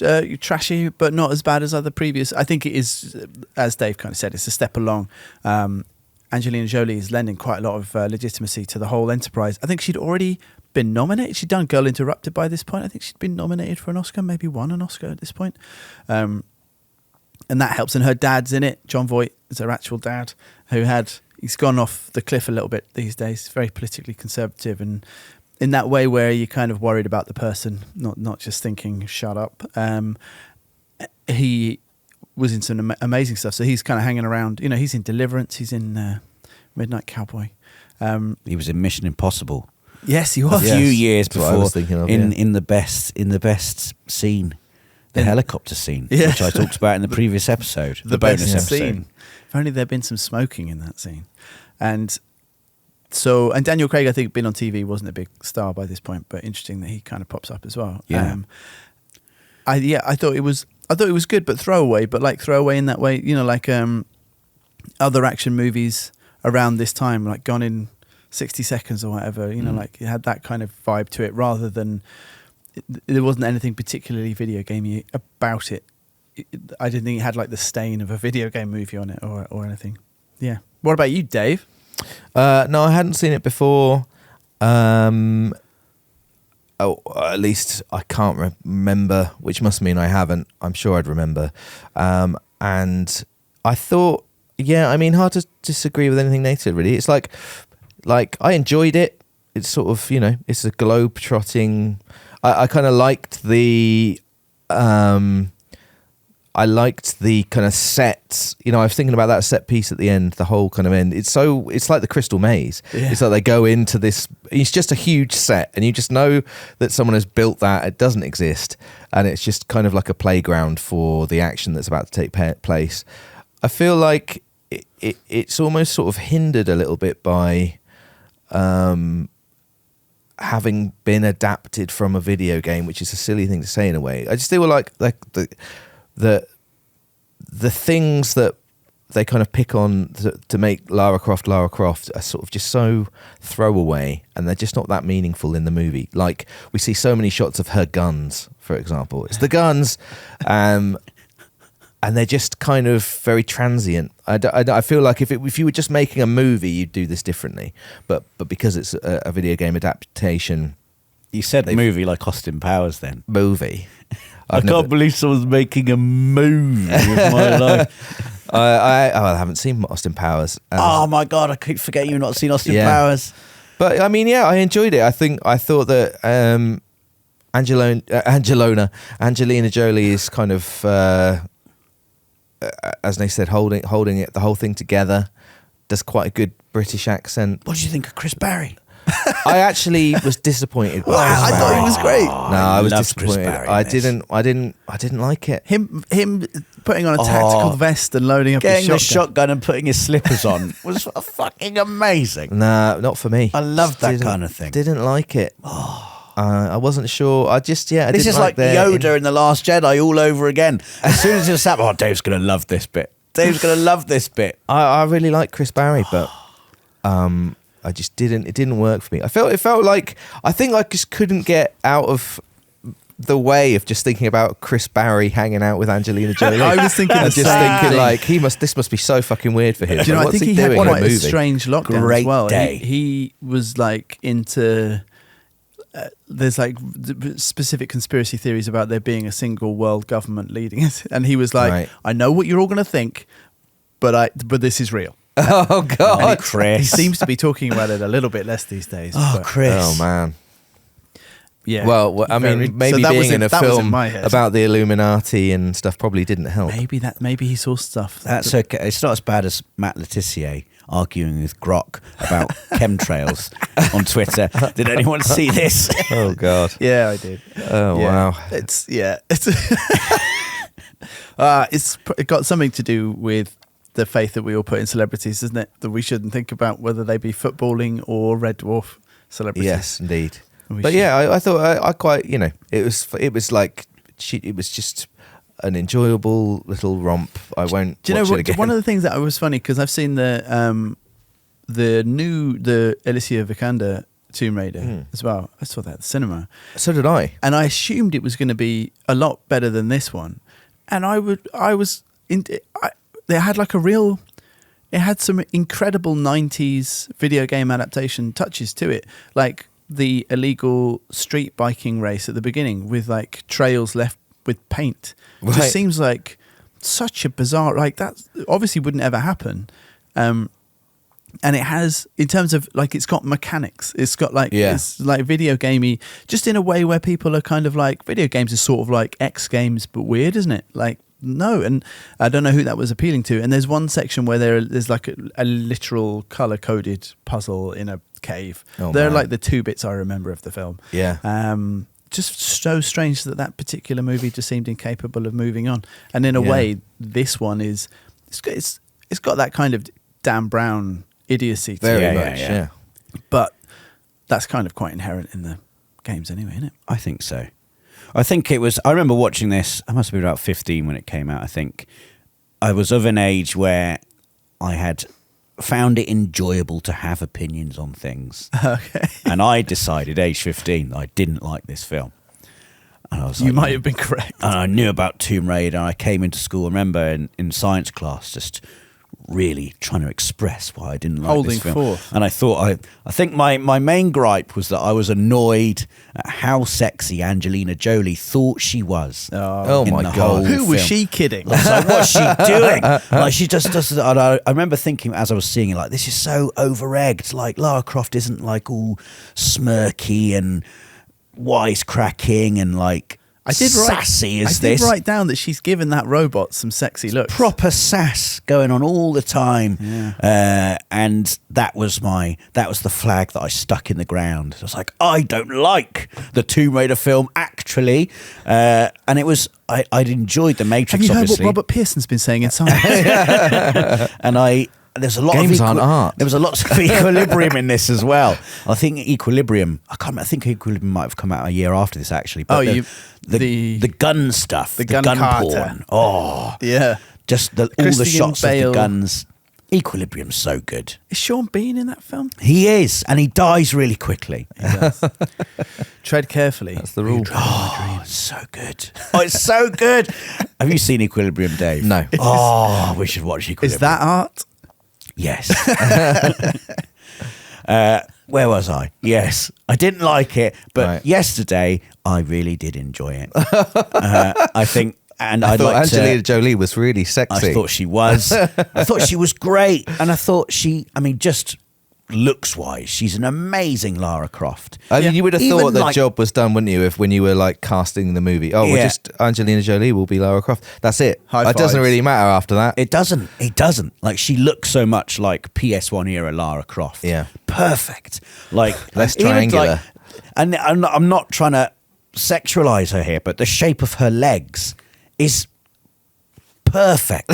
trashy, but not as bad as other previous. I think it is, as Dave kind of said, it's a step along. Angelina Jolie is lending quite a lot of legitimacy to the whole enterprise. I think she'd already been nominated. She'd done Girl Interrupted by this point. I think she'd been nominated for an Oscar, maybe won an Oscar at this point. And that helps. And her dad's in it. John Voight is her actual dad, he's gone off the cliff a little bit these days. Very politically conservative, and in that way where you're kind of worried about the person, not just thinking, shut up. He was in some amazing stuff. So he's kind of hanging around. He's in Deliverance. He's in Midnight Cowboy. He was in Mission Impossible. Yes, he was. A few years That's what I before, was thinking of, in the best scene, the helicopter scene, which I talked about in the previous episode, the bonus episode. Scene. If only there'd been some smoking in that scene. And Daniel Craig, I think, been on TV, wasn't a big star by this point, but interesting that he kind of pops up as well. Yeah. I thought it was good, but throwaway in that way, like other action movies around this time, like Gone in 60 Seconds or whatever, like it had that kind of vibe to it, rather than there wasn't anything particularly video gamey about it. I didn't think it had like the stain of a video game movie on it or anything. Yeah. What about you, Dave? No, I hadn't seen it before. At least I can't remember, which must mean I haven't. I'm sure I'd remember. And I thought, hard to disagree with anything Nate said, really. It's like I enjoyed it. It's sort of, it's a globe-trotting. I kind of liked the kind of set, I was thinking about that set piece at the end, the whole kind of end. It's like the Crystal Maze. Yeah. It's like they go into this, it's just a huge set, and you just know that someone has built that. It doesn't exist, and it's just kind of like a playground for the action that's about to take place. I feel like it's almost sort of hindered a little bit by having been adapted from a video game, which is a silly thing to say in a way. I just feel like the things that they kind of pick on to make Lara Croft are sort of just so throwaway, and they're just not that meaningful in the movie. Like, we see so many shots of her guns, for example. It's the guns. and they're just kind of very transient. I feel like if you were just making a movie, you'd do this differently. But because it's a video game adaptation, You said movie like Austin Powers then. movie. I can't believe someone's making a movie with my life. I haven't seen Austin Powers. Oh my God, I keep forgetting you've not seen Austin Yeah. Powers. But I mean, yeah, I enjoyed it. I thought that Angelina Jolie is kind of, as they said, holding it, the whole thing together. Does quite a good British accent. What did you think of Chris Barrie? I actually was disappointed. With Wow, Chris I thought Barrie. he was great. No, I was loved Chris disappointed. Barrie I didn't like it. Him putting on a tactical vest and loading up Getting his the shotgun. shotgun and putting his slippers on was fucking amazing. Nah, not for me. I loved that Didn't- kind of thing. Didn't like it. I wasn't sure. I This didn't is like their Yoda in The Last Jedi all over again. As soon as it's happened, Dave's going to love this bit. Dave's going to love this bit. I really like Chris Barrie, but I just didn't. It didn't work for me. It felt like I think I just couldn't get out of the way of just thinking about Chris Barrie hanging out with Angelina Jolie. I was thinking and the just same thinking thing. like this must be so fucking weird for him. Do you know? Like, I what's think he had doing in quite a movie? strange lockdown Great as well. day. He was like into. There's like specific conspiracy theories about there being a single world government leading it, and he was like, Right. "I know what you're all going to think, but this is real." Oh God, Chris. He seems to be talking about it a little bit less these days. Oh, but, Chris. Oh man. yeah. Well, I mean, Very- so maybe that was being in a that was film my head. about the Illuminati and stuff probably didn't help. Maybe he saw stuff. That's okay. It's not as bad as Matt Letizia arguing with Grok about chemtrails on Twitter. Did anyone see this? Oh God. Yeah, I did. Oh Yeah. wow. It's it's got something to do with the faith that we all put in celebrities, isn't it? That we shouldn't think about whether they be footballing or Red Dwarf celebrities. Yes, indeed. We But should- yeah, I thought I quite, it was like it was just an enjoyable little romp. I won't. Do you know watch it what? again. One of the things that was funny because I've seen the Alicia Vikander Tomb Raider as well. I saw that at the cinema, So did I. and I assumed it was going to be a lot better than this one. And they had like it had some incredible 90s video game adaptation touches to it, like the illegal street biking race at the beginning with like trails left with paint. It Right. just seems like such a bizarre, like that obviously wouldn't ever happen. And it has, in terms of like, it's got mechanics. It's got like, it's like video gamey, just in a way where people are kind of like, video games is sort of like X Games, but weird, isn't it? Like, no. And I don't know who that was appealing to. And there's one section where there's like a literal color coded puzzle in a cave. Oh, They're man. like the two bits I remember of the film. Yeah. Just so strange that particular movie just seemed incapable of moving on. And in a way, this one is, it's got that kind of Dan Brown idiocy to Very it. much. Yeah. But that's kind of quite inherent in the games anyway, isn't it? I think so. I think it was. I remember watching this. I must have been about 15 when it came out. I think I was of an age where I had found it enjoyable to have opinions on things. Okay. And I decided, age 15, that I didn't like this film. And I was You like, might have been correct. And I knew about Tomb Raider. And I came into school. I remember in science class, just really trying to express why I didn't like Holding this film. forth. And I thought, I think my main gripe was that I was annoyed at how sexy Angelina Jolie thought she was. Oh in my the God. whole Who was film. she kidding? I was like, what's she doing? Like, she just does. And I remember thinking as I was seeing it, like, this is so over-egged. Like, Lara Croft isn't like all smirky and wisecracking and like sassy as I did this. write down that she's given that robot some sexy looks. Proper sass going on all the time. And that was the flag that I stuck in the ground. I was like, I don't like the Tomb Raider film actually. And it was, I'd enjoyed The Matrix, Have you heard obviously. what Robert Pearson's been saying in science? And there's a lot Games of aren't art. There was a lot of equilibrium in this as well. I think Equilibrium. I think Equilibrium might have come out a year after this actually. But the gun stuff, the gun carter. porn. Oh, Yeah. just all the Christian shots of Bale. the guns. Equilibrium's so good. Is Sean Bean in that film? He is, and he dies really quickly. He does. Tread carefully. That's the rule. Oh, it's so good. Oh, it's so good. Have you seen Equilibrium, Dave? No. Oh, we should watch Equilibrium. Is that art? Yes. Where was I? Yes. I didn't like it, but Right. yesterday I really did enjoy it. I think, and I I'd thought like Angelina to... Jolie was really sexy. I thought she was. I thought she was great. And I thought just looks-wise, she's an amazing Lara Croft. I mean, Yeah. you would have Even thought the like- job was done, wouldn't you, if when you were like casting the movie? Oh, we're Yeah. just Angelina Jolie will be Lara Croft. That's it. High It doesn't fives. really matter after that. It doesn't. Like, she looks so much like PS1 era Lara Croft. Yeah. Perfect. Like Less even, triangular. and I'm not trying to sexualize her here, but the shape of her legs is perfect.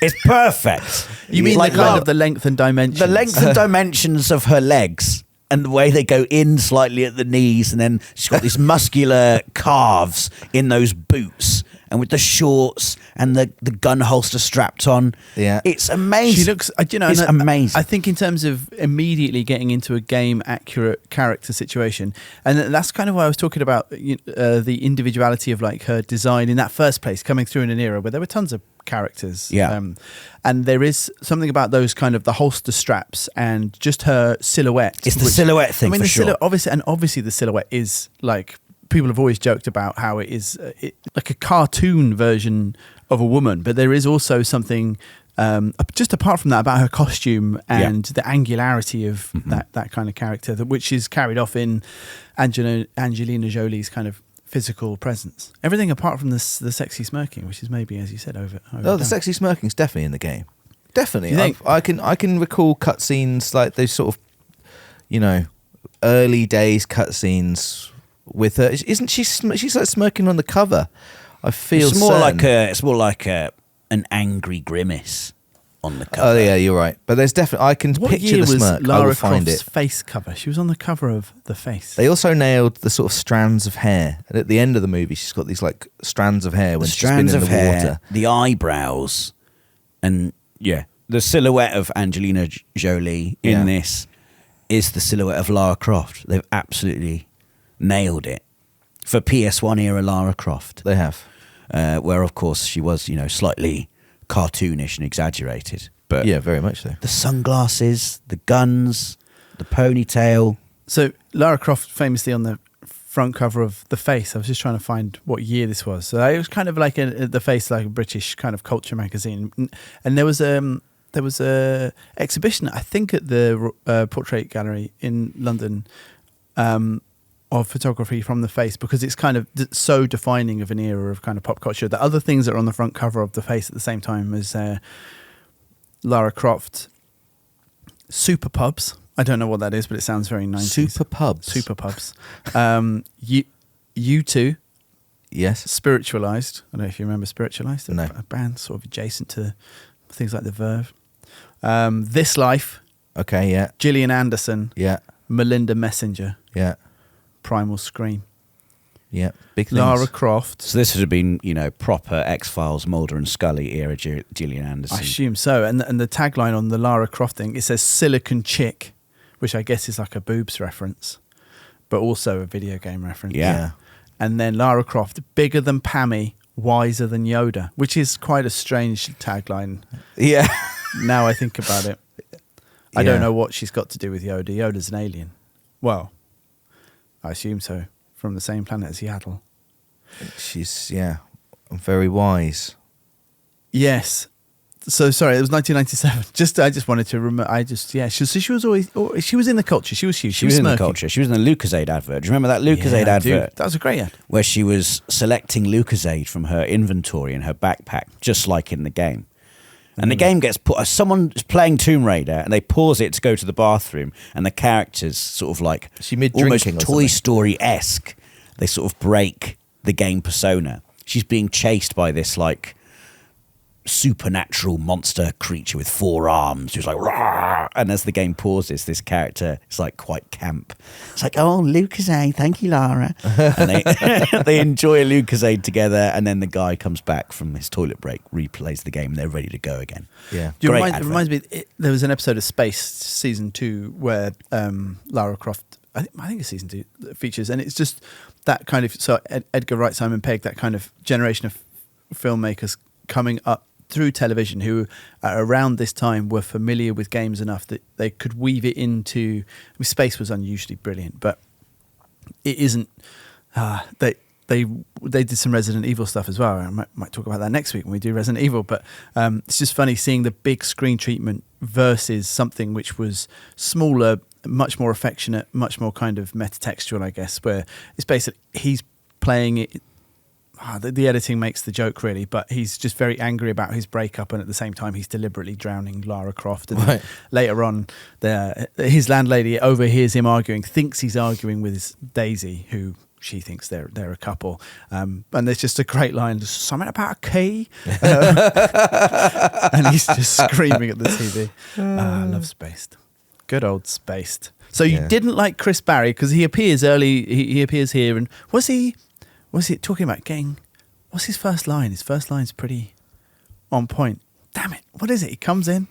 It's perfect. You mean like the kind of the length and dimensions? the length and dimensions of her legs and the way they go in slightly at the knees, and then she's got these muscular calves in those boots, and with the shorts and the gun holster strapped on. Yeah. It's amazing. She looks, it's amazing. I think in terms of immediately getting into a game accurate character situation, and that's kind of why I was talking about the individuality of like her design in that first place, coming through in an era where there were tons of characters. Yeah. And there is something about those kind of the holster straps and just her silhouette. It's the silhouette thing, for sure. Obviously the silhouette is like, people have always joked about how it is like a cartoon version of a woman, but there is also something just apart from that about her costume and the angularity of that kind of character, which is carried off in Angelina Jolie's kind of physical presence. Everything apart from the sexy smirking, which is maybe, as you said, over. Oh, the sexy smirking's definitely in the game. Definitely. You think? I can recall cutscenes like those sort of, early days cutscenes with her. Isn't she? She's like smirking on the cover. I feel It's more certain. like an angry grimace on the cover. Oh yeah, you're right. But there's definitely I can What picture year the was smirk. I Lara will find Croft's it. face cover? She was on the cover of The Face. They also nailed the sort of strands of hair. And at the end of the movie, she's got these like strands of hair when The she's been strands in of the hair, water. the eyebrows, and the silhouette of Angelina Jolie in Yeah. this is the silhouette of Lara Croft. They've absolutely nailed it for PS1 era Lara Croft, They have. where of course she was, slightly cartoonish and exaggerated. But Yeah, very much so. the sunglasses, the guns, the ponytail. So Lara Croft famously on the front cover of The Face. I was just trying to find what year this was. So it was kind of like The Face, like a British kind of culture magazine. And there was a exhibition, I think, at the Portrait Gallery in London of photography from The Face, because it's kind of so defining of an era of kind of pop culture. The other things that are on the front cover of The Face at the same time as Lara Croft, Super Pubs. I don't know what that is, but it sounds very 90s. Super pubs. Super Pubs. U2, Yes. Spiritualized. I don't know if you remember Spiritualized. No. A band sort of adjacent to things like The Verve. This Life, Okay. Yeah. Gillian Anderson, Yeah. Melinda Messenger, Yeah. Primal Scream, Yeah. Big things. Lara Croft. So this would have been, proper X-Files, Mulder and Scully era Gillian Anderson. I assume so. And the tagline on the Lara Croft thing, it says Silicon Chick, which I guess is like a boobs reference, but also a video game reference. Yeah. And then Lara Croft, bigger than Pammy, wiser than Yoda, which is quite a strange tagline. Yeah. Now I think about it. I Yeah. don't know what she's got to do with Yoda. Yoda's an alien. Well, I assume so. From the same planet as Yaddle. She's very wise. Yes. So sorry, it was 1997. I just wanted to remember. She was always. She was in the culture. She was huge. She was in the smirking. culture. She was in the Lucozade advert. Do you remember that Lucozade Yeah, advert? dude, that was a great ad. Where she was selecting Lucozade from her inventory in her backpack, just like in the game. And the game gets put. Someone's playing Tomb Raider, and they pause it to go to the bathroom, and the characters sort of like Is she mid almost drinking or Toy something? Story-esque. They sort of break the game persona. She's being chased by this like supernatural monster creature with 4 arms who's like, "Rawr!" And as the game pauses, this character is like quite camp. It's like, oh, Lucozade, thank you, Lara. And they enjoy a Lucozade together, and then the guy comes back from his toilet break, replays the game, and they're ready to go again. Yeah. It Great reminds me, there was an episode of Space season 2 where Lara Croft, I think it's season 2 that features, and it's just that kind of, so Edgar Wright, Simon Pegg, that kind of generation of filmmakers coming up through television who around this time were familiar with games enough that they could weave it into. I mean, Space was unusually brilliant, but it isn't. They did some Resident Evil stuff as well. I might talk about that next week when we do Resident Evil. But it's just funny seeing the big screen treatment versus something which was smaller, much more affectionate, much more kind of metatextual, I guess. Where it's basically he's playing it. The editing makes the joke really, but he's just very angry about his breakup, and at the same time he's deliberately drowning Lara Croft. And Right. later on, his landlady overhears him arguing, thinks he's arguing with his Daisy, who she thinks they're a couple. And there's just a great line, something about a key, and he's just screaming at the TV. I love Spaced. Good old Spaced. So you didn't like Chris Barrie because he appears early. He appears here, and was he talking about getting? What's his first line? His first line's pretty on point. Damn it! What is it? He comes in.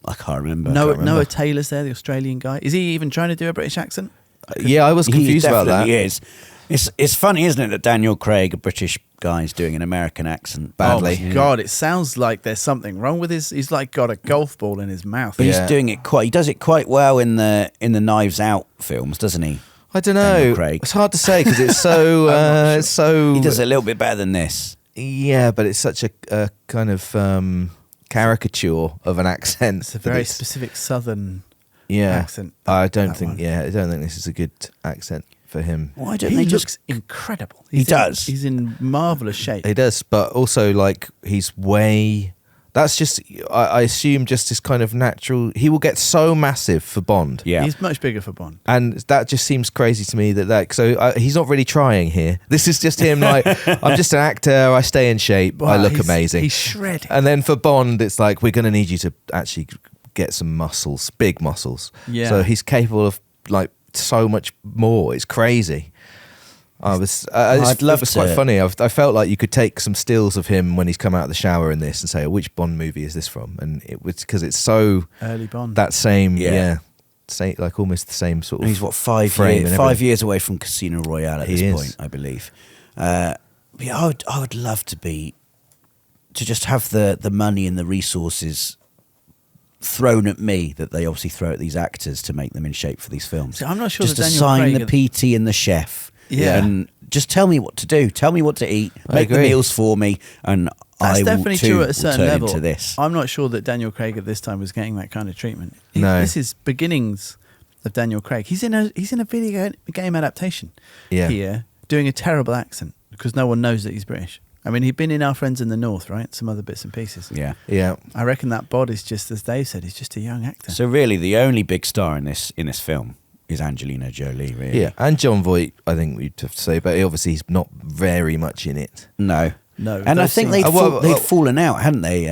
I can't remember. Noah Taylor's there, the Australian guy. Is he even trying to do a British accent? Yeah, I was confused about that. He is. It's funny, isn't it, that Daniel Craig, a British guy, is doing an American accent Badly. Oh my God, it sounds like there's something wrong with his. He's like got a golf ball in his mouth. But Yeah. he's doing it quite. He does it quite well in the Knives Out films, doesn't he? I don't Daniel know. Craig. It's hard to say because it's so it's so. He does it a little bit better than this. Yeah, but it's such a kind of caricature of an accent. It's a very specific southern accent. I don't that think. one. Yeah, I don't think this is a good accent for him. Why don't He they looks just? incredible. He does. He's in marvelous shape. He does, but also like he's way. That's just. I assume just his kind of natural. He will get so massive for Bond. Yeah. He's much bigger for Bond. And that just seems crazy to me he's not really trying here. This is just him like, I'm just an actor, I stay in shape, I look amazing. He's shredded. And then for Bond, it's like, we're going to need you to actually get some muscles, big muscles. Yeah. So he's capable of like so much more. It's crazy. I'd love it was to. quite funny. I felt like you could take some stills of him when he's come out of the shower in this and say, which Bond movie is this from? And it was because it's so Early Bond. that same, same, like almost the same sort of. He's what 5 frame years? and 5 everything. years away from Casino Royale at He this is. point, I believe. But yeah, I would love to just have the money and the resources thrown at me that they obviously throw at these actors to make them in shape for these films. See, I'm not sure just that Daniel assign Craig- the PT and the chef. Yeah. And just tell me what to do. Tell me what to eat. Make the agree. meals for me, and That's I will definitely too true at a will certain turn level. into this. I'm not sure that Daniel Craig at this time was getting that kind of treatment. No. This is beginnings of Daniel Craig. He's in a video game adaptation here, doing a terrible accent because no one knows that he's British. I mean, he'd been in Our Friends in the North, right? Some other bits and pieces. Yeah. Yeah. I reckon that bod is just, as Dave said, he's just a young actor. So really, the only big star in this film is Angelina Jolie. Really. Yeah, and John Voight, I think we'd have to say, but obviously he's not very much in it. No. No, And I those think scenes- they'd fallen out, hadn't they?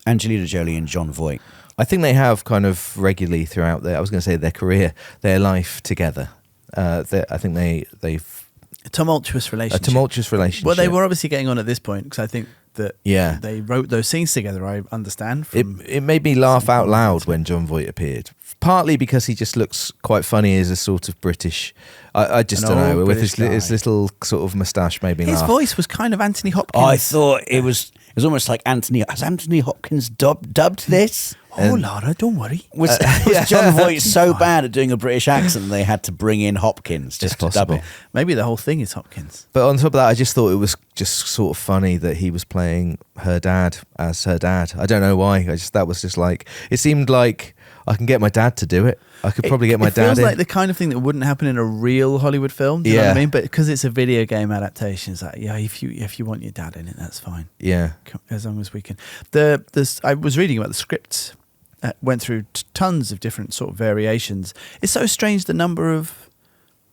Angelina Jolie and John Voight. I think they have kind of regularly throughout their career, their life together. I think they've a tumultuous a relationship. tumultuous relationship. Well, they were obviously getting on at this point because I think that Yeah. they wrote those scenes together, I understand. From It made me laugh out loud when John Voight appeared. Partly because he just looks quite funny as a sort of British. I just An don't know. old With British his guy. little sort of moustache made me his laugh. voice was kind of Anthony Hopkins. I thought it was almost like Anthony. Has Anthony Hopkins dubbed this? Oh, Lara, don't worry. Was John Voight so bad at doing a British accent they had to bring in Hopkins just to dub possible. it? Maybe the whole thing is Hopkins. But on top of that, I just thought it was just sort of funny that he was playing her dad as her dad. I don't know why. That was just like, it seemed like I can get my dad to do it. I could probably get my It dad feels in. like the kind of thing that wouldn't happen in a real Hollywood film. Do you know what I Yeah. mean? But because it's a video game adaptation, it's like, yeah, if you want your dad in it, that's fine. Yeah. As long as we can. I was reading about the script. Went through tons of different sort of variations. It's so strange the number of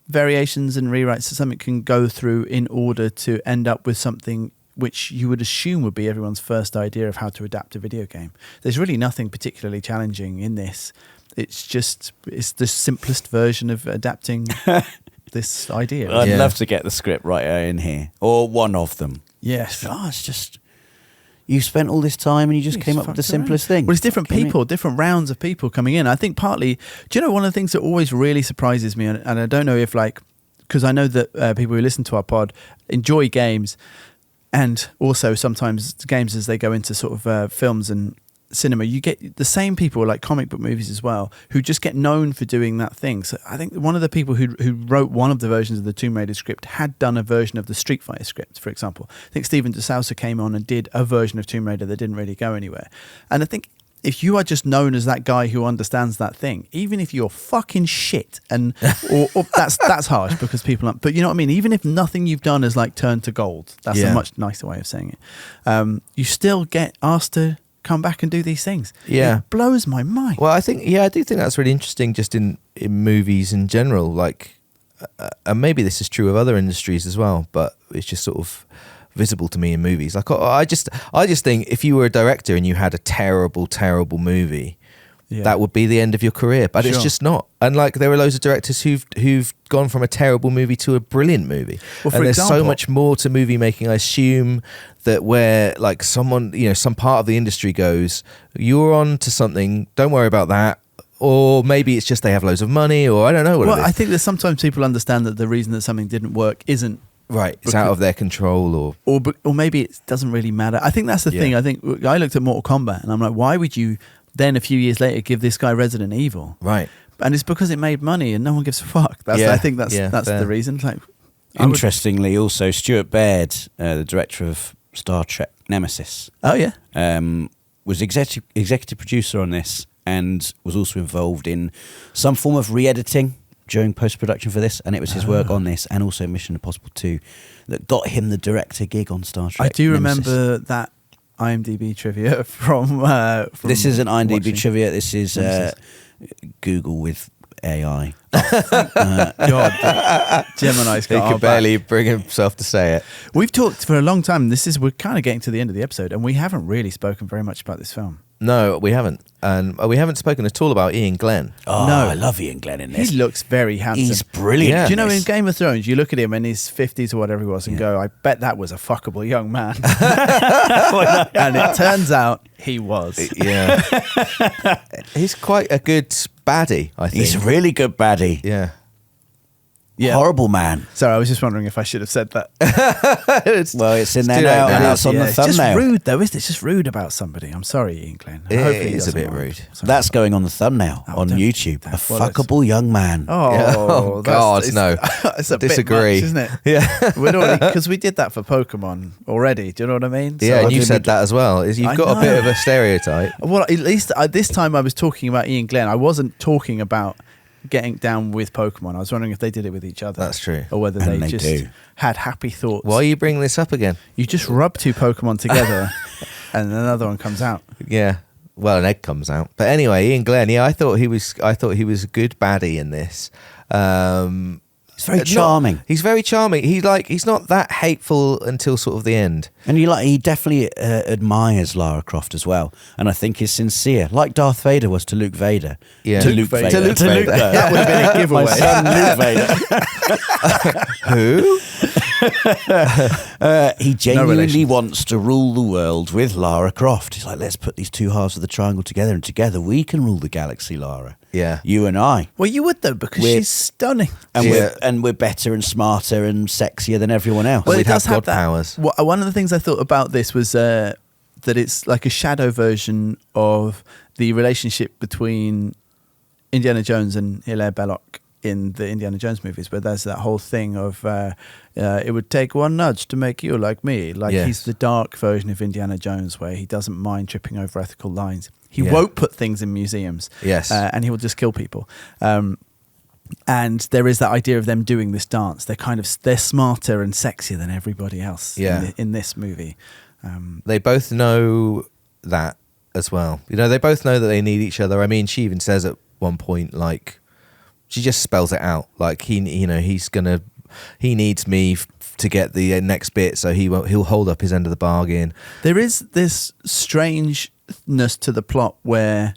variations and rewrites that something can go through in order to end up with something which you would assume would be everyone's first idea of how to adapt a video game. There's really nothing particularly challenging in this. It's the simplest version of adapting this idea. I'd love to get the script writer in here, or one of them. Yes. Oh, it's just, you spent all this time and you just came up with the simplest thing. Well, it's different people, different rounds of people coming in. I think partly, do you know, one of the things that always really surprises me, and I don't know if because I know that people who listen to our pod enjoy games, and also sometimes games as they go into sort of films and cinema, you get the same people, like comic book movies as well, who just get known for doing that thing. So I think one of the people who wrote one of the versions of the Tomb Raider script had done a version of the Street Fighter script, for example. I think Stephen DeSouza came on and did a version of Tomb Raider that didn't really go anywhere. And I think if you are just known as that guy who understands that thing, even if you're fucking shit, and or that's harsh because people aren't, but you know what I mean? Even if nothing you've done is like turned to gold, that's a much nicer way of saying it. You still get asked to come back and do these things. Yeah. It blows my mind. Well, I do think that's really interesting just in movies in general. Like, and maybe this is true of other industries as well, but it's just sort of visible to me in movies. Like, I just think if you were a director and you had a terrible, terrible movie, that would be the end of your career. But it's just not. And like, there are loads of directors who've gone from a terrible movie to a brilliant movie. Well, and there's so much more to movie making. I assume that where like someone, some part of the industry goes, you're on to something, don't worry about that. Or maybe it's just they have loads of money, or I don't know what it is. I think that sometimes people understand that the reason that something didn't work isn't right. It's out of their control, or maybe it doesn't really matter. I think that's the thing. I think I looked at Mortal Kombat and I'm like, why would you then a few years later give this guy Resident Evil? Right. And it's because it made money and no one gives a fuck. I think that's the reason. Like, interestingly, also Stuart Baird, the director of Star Trek Nemesis, was executive producer on this and was also involved in some form of re-editing during post-production for this, and it was his work on this and also Mission Impossible 2 that got him the director gig on Star Trek. I do Nemesis. remember that IMDb trivia from this isn't IMDb watching. Trivia, this is Google with AI. God, Gemini's got he our could barely back. bring himself to say it. We've talked for a long time. We're kind of getting to the end of the episode, and we haven't really spoken very much about this film. No, we haven't. And we haven't spoken at all about Iain Glen. Oh, No. I love Iain Glen in this. He looks very handsome. He's brilliant. Yeah. Do you know, in in this. Game of Thrones, you look at him in his 50s or whatever he was and go, I bet that was a fuckable young man. And it turns out he was. Yeah. He's quite a good baddie, I think. He's a really good baddie. Yeah. Yeah. Horrible man. Sorry, I was just wondering if I should have said that. Well, it's in there too late now, now. and it's on the It's just thumbnail. rude, though, isn't it? It's just rude about somebody. I'm sorry, Iain Glen. It Hopefully he is a doesn't bit mind. rude. Sorry. That's going on the thumbnail Oh, on don't YouTube. do A that. Well, it's- fuckable young man. Oh, God, no. It's a Disagree. bit much, isn't it? Yeah. Because we did that for Pokemon already. Do you know what I mean? Yeah, So and you I said that as well. You've I got a know. bit of a stereotype. Well, at least this time I was talking about Iain Glen. I wasn't talking about getting down with Pokemon. I was wondering if they did it with each other. That's true. Or whether And they they just do. had happy thoughts. Why are you bringing this up again? You just rub two Pokemon together and another one comes out. Yeah. Well, an egg comes out. But anyway, Iain Glen, I thought he was a good baddie in this. It's very charming. He's very charming. He's not that hateful until sort of the end. And he definitely admires Lara Croft as well. And I think is sincere, like Darth Vader was to Luke Vader. Yeah. To Luke Luke Vader. Vader. To Luke Vader. That would have been a giveaway. My son Luke Vader. Who? He genuinely relation. wants to rule the world with Lara Croft. He's like, let's put these two halves of the triangle together, and together we can rule the galaxy, Lara. Yeah. You and I. Well, you would though, because We're- she's stunning. And Yeah. we're better and smarter and sexier than everyone else. Well, it we'd have does have god that. powers. One of the things I thought about this was that it's like a shadow version of the relationship between Indiana Jones and Hilaire Belloc in the Indiana Jones movies, where there's that whole thing of it would take one nudge to make you like me. Like Yes. he's the dark version of Indiana Jones, where he doesn't mind tripping over ethical lines. He Yeah. won't put things in museums. Yes. And he will just kill people. And there is that idea of them doing this dance. They're smarter and sexier than everybody else Yeah. in this movie. They both know that as well. They both know that they need each other. I mean, she even says at one point, like, she just spells it out. Like, he's going to He needs me to get the next bit, so he'll hold up his end of the bargain. There is this strangeness to the plot where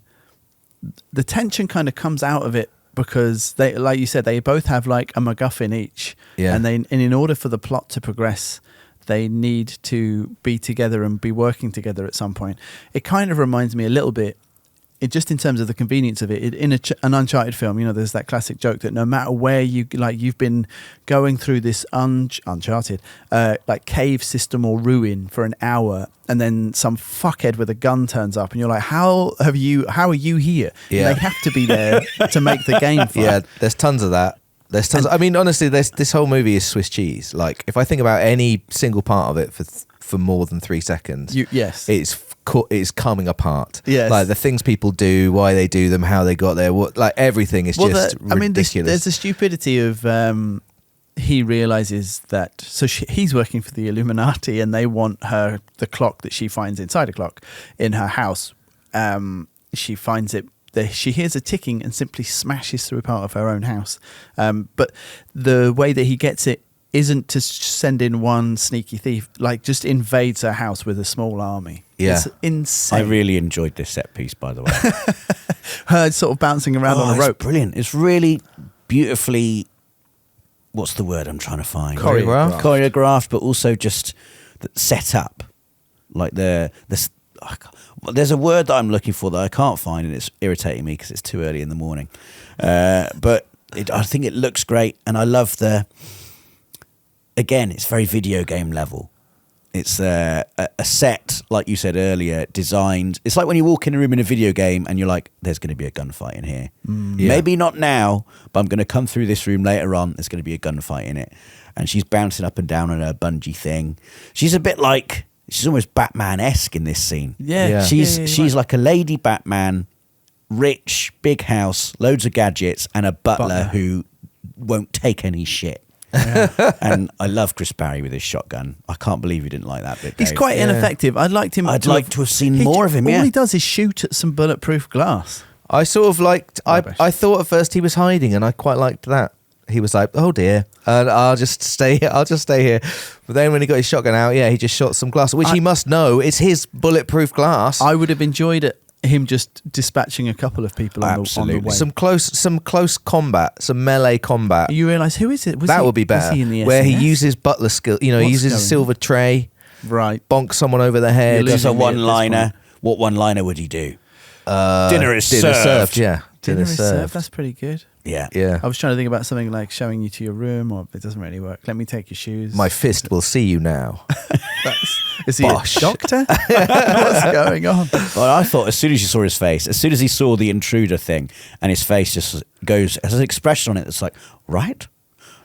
the tension kind of comes out of it because they, like you said, they both have like a MacGuffin each, and in order for the plot to progress, they need to be together and be working together at some point. It kind of reminds me a little bit, just in terms of the convenience of it, in an Uncharted film, there's that classic joke that no matter where you've been going through this Uncharted like cave system or ruin for an hour, and then some fuckhead with a gun turns up, and you're like, how are you here? Yeah. They have to be there to make the game fun. Yeah, there's tons of that. There's tons. I mean, honestly, this whole movie is Swiss cheese. Like, if I think about any single part of it for more than 3 seconds, yes, it's coming apart. Yes. Like the things people do, why they do them, how they got there, everything is just ridiculous. There's the stupidity of he realizes that he's working for the Illuminati, and they want the clock that she finds inside a clock in her house. She finds it. She hears a ticking and simply smashes through part of her own house. But the way that he gets it isn't to send in one sneaky thief, like just invades her house with a small army. Yeah. It's insane. I really enjoyed this set piece, by the way. Her sort of bouncing around on a rope. It's brilliant. It's really beautifully, what's the word I'm trying to find? Choreographed, but also just set up. Like there's a word that I'm looking for that I can't find, and it's irritating me because it's too early in the morning. But I think it looks great, and I love again, it's very video game level. It's a set, like you said earlier, designed. It's like when you walk in a room in a video game and you're like, there's going to be a gunfight in here. Yeah. Maybe not now, but I'm going to come through this room later on. There's going to be a gunfight in it. And she's bouncing up and down on her bungee thing. She's a bit like... She's almost Batman-esque in this scene. Yeah. She's like a lady Batman, rich, big house, loads of gadgets, and a butler who won't take any shit. Yeah. And I love Chris Barrie with his shotgun. I can't believe you didn't like that bit, Dave. He's quite ineffective. I'd like to have seen more of him. All he does is shoot at some bulletproof glass. I sort of liked... I thought at first he was hiding, and I quite liked that. He was like, oh dear, and I'll just stay here. But then when he got his shotgun out, he just shot some glass, which he must know is his bulletproof glass. I would have enjoyed him just dispatching a couple of people on the way. Some close combat, some melee combat. You realise, who is it? Would be better. Was he in the where SNS? he uses butler skill. He uses a silver tray. Right. Bonks someone over the head. Does a one-liner. What one-liner would he do? Dinner is served. Yeah. Dinner is served. That's pretty good. Yeah. I was trying to think about something like showing you to your room, or it doesn't really work. Let me take your shoes. My fist will see you now. Is he a doctor? What's going on? Well, I thought as soon as you saw his face, as soon as he saw the intruder thing, and his face just goes, has an expression on it that's like, right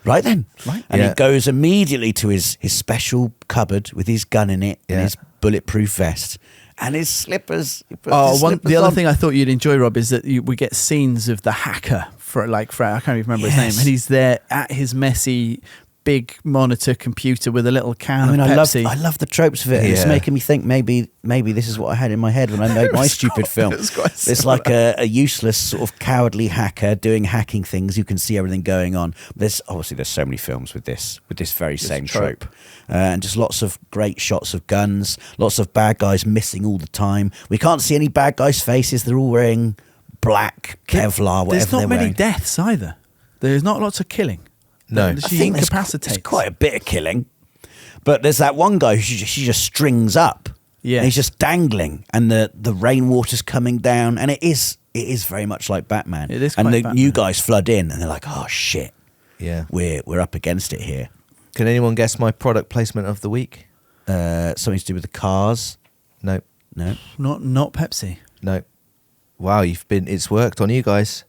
then. Right. And he goes immediately to his special cupboard with his gun in it and his bulletproof vest. And his slippers. The other thing I thought you'd enjoy, Rob, is that we get scenes of the hacker I can't even remember his name, and he's there at his messy big monitor computer with a little can of Pepsi. I love the tropes of it. Yeah. It's making me think maybe this is what I had in my head when I made my stupid film. It's like a useless sort of cowardly hacker doing hacking things. You can see everything going on. There's so many films with this very same trope. And just lots of great shots of guns, lots of bad guys missing all the time. We can't see any bad guys' faces. They're all wearing black Kevlar, whatever There's not they're many wearing. deaths either. There's not lots of killing. No. She incapacitates. There's quite a bit of killing. But there's that one guy who she just strings up. Yeah. And he's just dangling, and the rainwater's coming down, and it is very much like Batman. It is and quite the Batman. new guys flood in, and they're like, oh shit. Yeah. We're up against it here. Can anyone guess my product placement of the week? Something to do with the cars. No. Not Pepsi. No. Wow, it's worked on you guys.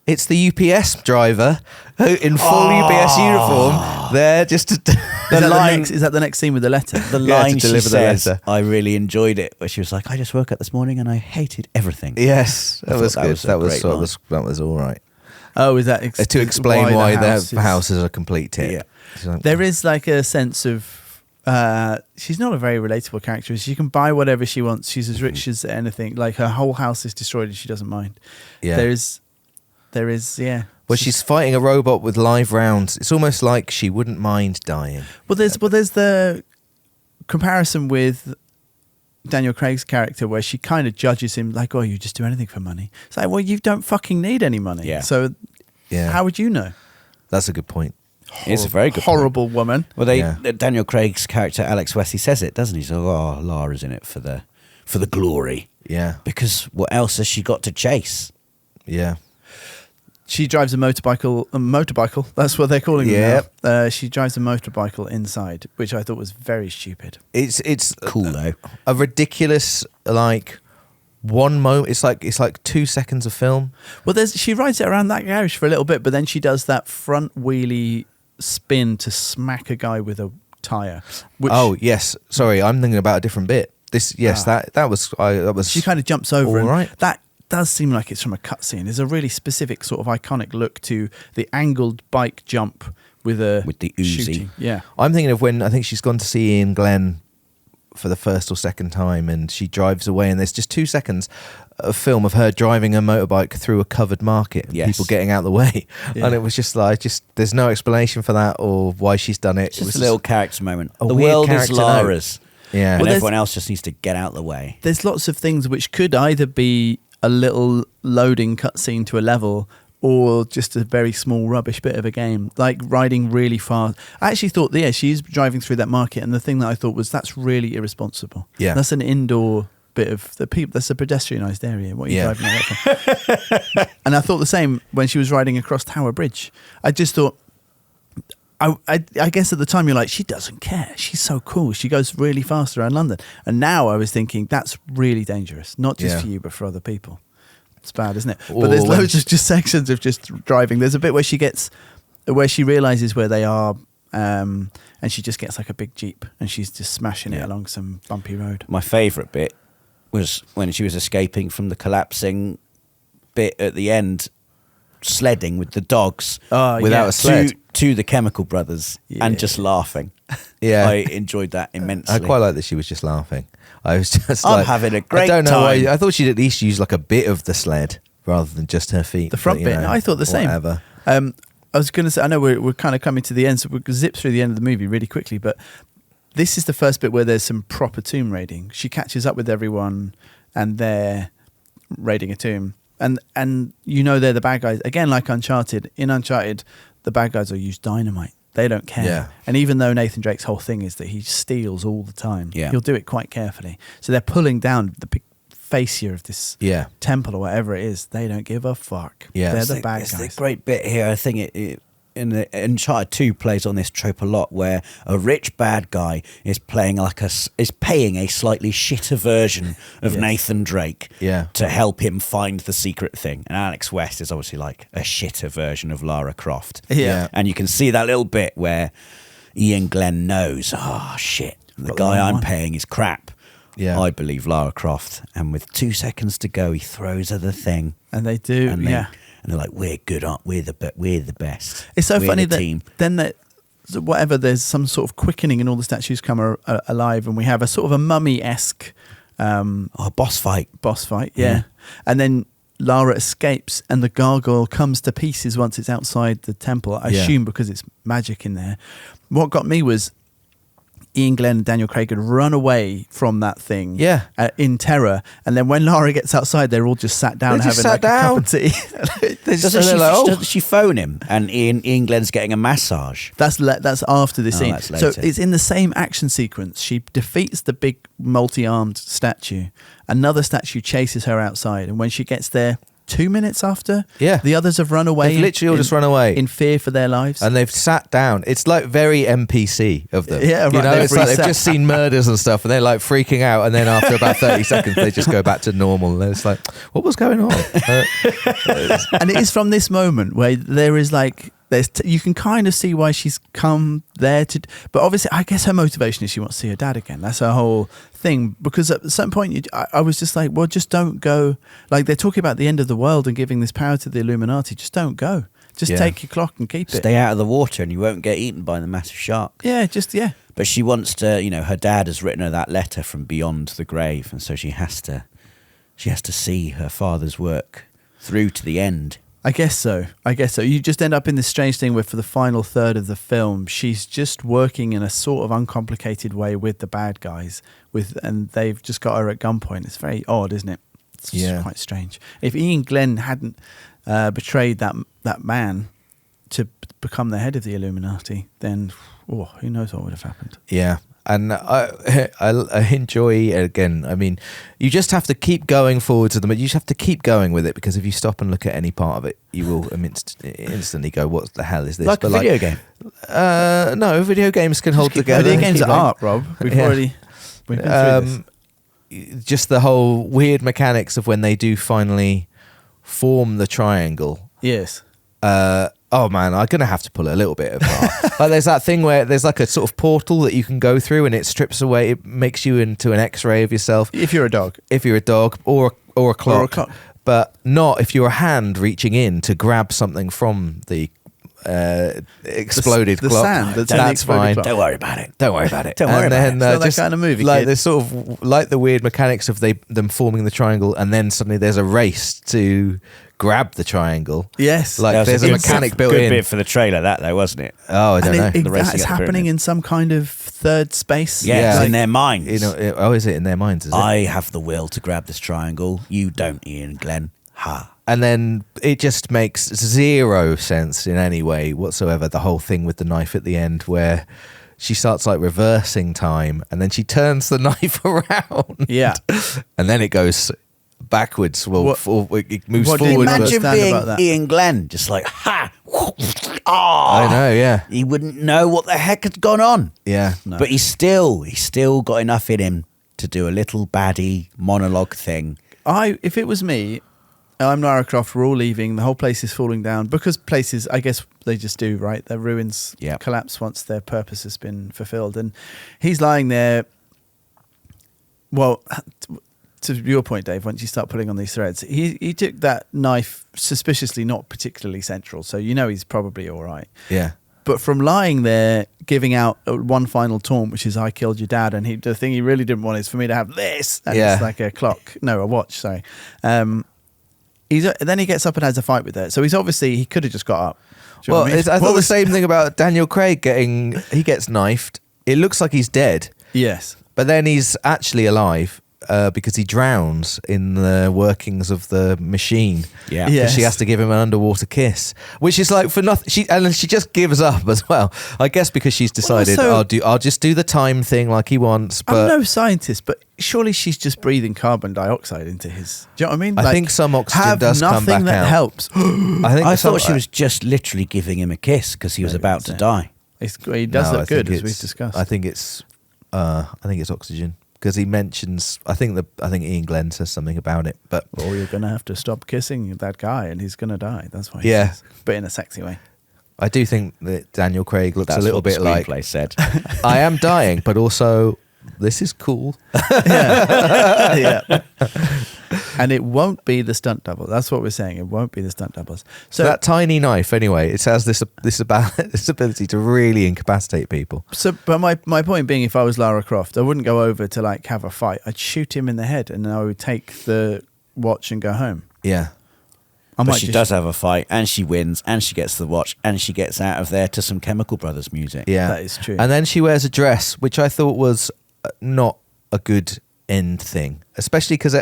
It's the UPS driver who, in full UPS uniform, there just to... Is that the next scene with the letter? The line she says, I really enjoyed it, where she was like, I just woke up this morning and I hated everything. Yes, that was good. That was all right. Oh, is that... to explain why the house is a complete tip. Yeah. There is like a sense of... she's not a very relatable character. She can buy whatever she wants. She's as rich as anything. Like, her whole house is destroyed and she doesn't mind. Yeah. There's There is, yeah. Well, she's fighting a robot with live rounds. It's almost like she wouldn't mind dying. Well, there's the comparison with Daniel Craig's character where she kind of judges him like, oh, you just do anything for money. It's like, well, you don't fucking need any money. Yeah. So how would you know? That's a good point. It's a very good horrible woman. Well, Daniel Craig's character Alex West, he says it, doesn't he? So, oh, Lara's in it for the glory. Yeah. Because what else has she got to chase? Yeah. She drives a motorbike. That's what they're calling it now. She drives a motorbike inside, which I thought was very stupid. It's cool though. A ridiculous one moment. It's like 2 seconds of film. Well, she rides it around that garage for a little bit, but then she does that front wheelie spin to smack a guy with a tire. Oh yes, sorry, I'm thinking about a different bit. That was. She kind of jumps over. All right. That does seem like it's from a cutscene. There's a really specific sort of iconic look to the angled bike jump with the Uzi. Shooting. Yeah, I'm thinking of when I think she's gone to see Iain Glen for the first or second time, and she drives away, and there's just 2 seconds of film of her driving a motorbike through a covered market and people getting out of the way. Yeah. And it was just there's no explanation for that or why she's done it. It was a little character moment. The world is Lara's. Yeah. And everyone else just needs to get out of the way. There's lots of things which could either be a little loading cutscene to a level or just a very small rubbish bit of a game, like riding really fast. I actually thought, she's driving through that market, and the thing that I thought was that's really irresponsible. Yeah. That's an indoor bit of the people. That's a pedestrianised area. What are you driving out from? And I thought the same when she was riding across Tower Bridge. I just thought, I guess at the time you're like, she doesn't care. She's so cool. She goes really fast around London. And now I was thinking that's really dangerous, not just for you, but for other people. It's bad, isn't it? But there's loads of just sections of just driving. There's a bit where she realizes where they are, and she just gets like a big Jeep and she's just smashing it along some bumpy road. My favourite bit was when she was escaping from the collapsing bit at the end, sledding with the dogs without a sled to the Chemical Brothers and just laughing. Yeah, I enjoyed that immensely. I quite like that she was just laughing. I was just I'm having a great time. I don't know why. I thought she'd at least use like a bit of the sled rather than just her feet. The front bit. I thought the same. Whatever. I was going to say, I know we're kind of coming to the end, so we'll zip through the end of the movie really quickly, but this is the first bit where there's some proper tomb raiding. She catches up with everyone and they're raiding a tomb. And they're the bad guys. Again, like Uncharted. In Uncharted, the bad guys will use dynamite. They don't care. Yeah. And even though Nathan Drake's whole thing is that he steals all the time, he'll do it quite carefully. So they're pulling down the big fascia of this temple or whatever it is. They don't give a fuck. Yeah. They're the bad guys. It's a great bit here. I think it in the Uncharted 2 plays on this trope a lot, where a rich bad guy is paying a slightly shitter version of Nathan Drake to help him find the secret thing. And Alex West is obviously like a shitter version of Lara Croft. Yeah. And you can see that little bit where Iain Glen knows, oh shit, the guy I'm paying is crap. Yeah. I believe Lara Croft. And with 2 seconds to go, he throws her the thing. And they do, and they're like, we're good, aren't we? We're the best. It's so funny the that team. Then there's some sort of quickening and all the statues come alive, and we have a sort of a mummy-esque boss fight. Yeah. And then Lara escapes and the gargoyle comes to pieces once it's outside the temple. I assume because it's magic in there. What got me was Iain Glen and Daniel Craig had run away from that thing in terror, and then when Lara gets outside, they're all just sat down having a cup of tea. Doesn't she phone him? And Iain Glen's getting a massage. That's after the scene. That's later. So it's in the same action sequence. She defeats the big multi-armed statue. Another statue chases her outside, and when she gets there, 2 minutes after, the others have run away. They've literally all just run away in fear for their lives, and they've sat down. It's like very NPC of them. Yeah, right. It's like they've just seen murders and stuff, and they're like freaking out. And then after about 30 seconds, they just go back to normal. And it's like, what was going on? And it is from this moment where there is like. You can kind of see why she's come there but obviously I guess her motivation is she wants to see her dad again. That's her whole thing, because at some point I was just like, well, just don't go. Like, they're talking about the end of the world and giving this power to the Illuminati. Just don't go. Just take your clock and keep it. Stay out of the water and you won't get eaten by the massive shark. But she wants to, her dad has written her that letter from beyond the grave, and so she has to see her father's work through to the end. I guess so. You just end up in this strange thing where for the final third of the film, she's just working in a sort of uncomplicated way with the bad guys, and they've just got her at gunpoint. It's very odd, isn't it? It's just quite strange. If Iain Glen hadn't betrayed that man to become the head of the Illuminati, then who knows what would have happened. Yeah. And I enjoy, again, I mean, you just have to keep going forward to them. You just have to keep going with it, because if you stop and look at any part of it, you will instantly go, what the hell is this? Like a video game? No, video games can hold together. Video games are art, Rob. We've been through this. Just the whole weird mechanics of when they do finally form the triangle. Yes. Oh man, I'm gonna have to pull it a little bit apart. Like there's that thing where there's like a sort of portal that you can go through, and it strips away. It makes you into an X-ray of yourself. If you're a dog, or a clock, but not if you're a hand reaching in to grab something from the exploded the clock. Sand that's fine. Don't worry about it. Don't worry about it. Don't worry about it. It's not that kind of movie, like kid. there's sort of like the weird mechanics of them forming the triangle, and then suddenly there's a race to grab the triangle. Yes, like there's a mechanic built good in. bit for the trailer, that though, wasn't it? Oh, I don't know. The race that is to get the happening pyramid. in some kind of third space. Yeah, it's Like, in their minds. You know, is it in their minds? Is it? I have the will to grab this triangle. You don't, Iain Glen. Ha. And then it just makes zero sense in any way whatsoever. The whole thing with the knife at the end, where she starts like reversing time, and then she turns the knife around. Yeah, and then it goes backwards. Well, it moves what do you forward. Imagine understand being about that? Iain Glen, just like, ha! I know, yeah. He wouldn't know what the heck had gone on. Yeah. No. But he's still got enough in him to do a little baddie monologue thing. If it was me, I'm Lara Croft, we're all leaving, the whole place is falling down, because places, I guess they just do, right? Their ruins collapse once their purpose has been fulfilled. And he's lying there. Well, to your point, Dave, once you start pulling on these threads, he took that knife suspiciously not particularly central, so you know he's probably all right. Yeah. But from lying there, giving out one final taunt, which is "I killed your dad," and the thing he really didn't want is for me to have this, and it's like a clock, a watch. Sorry. Then he gets up and has a fight with it. So he could have just got up. Do you know what I mean? I thought the same thing about Daniel Craig he gets knifed. It looks like he's dead. Yes. But then he's actually alive. Because he drowns in the workings of the machine. Yeah. Because Yes. she has to give him an underwater kiss, which is like for nothing. She just gives up as well. I guess because she's decided I'll just do the time thing like he wants. But I'm no scientist, but surely she's just breathing carbon dioxide into his. Do you know what I mean? I think some oxygen does come back nothing that out. helps. I thought she was just literally giving him a kiss because he was about to die. He does look good, as we've discussed. I think it's oxygen. Because he mentions, I think Iain Glen says something about it, but you're going to have to stop kissing that guy, and he's going to die. That's why. He Yeah. says, but in a sexy way. I do think that Daniel Craig looks That's a little what the bit like screenplay said. I am dying, but also this is cool. Yeah. And it won't be the stunt double. That's what we're saying. It won't be the stunt doubles. So that tiny knife, anyway, it has this ability to really incapacitate people. But my point being, if I was Lara Croft, I wouldn't go over to like have a fight. I'd shoot him in the head, and then I would take the watch and go home. Yeah. But she does have a fight, and she wins, and she gets the watch, and she gets out of there to some Chemical Brothers music. Yeah. That is true. And then she wears a dress, which I thought was not a good end thing, especially because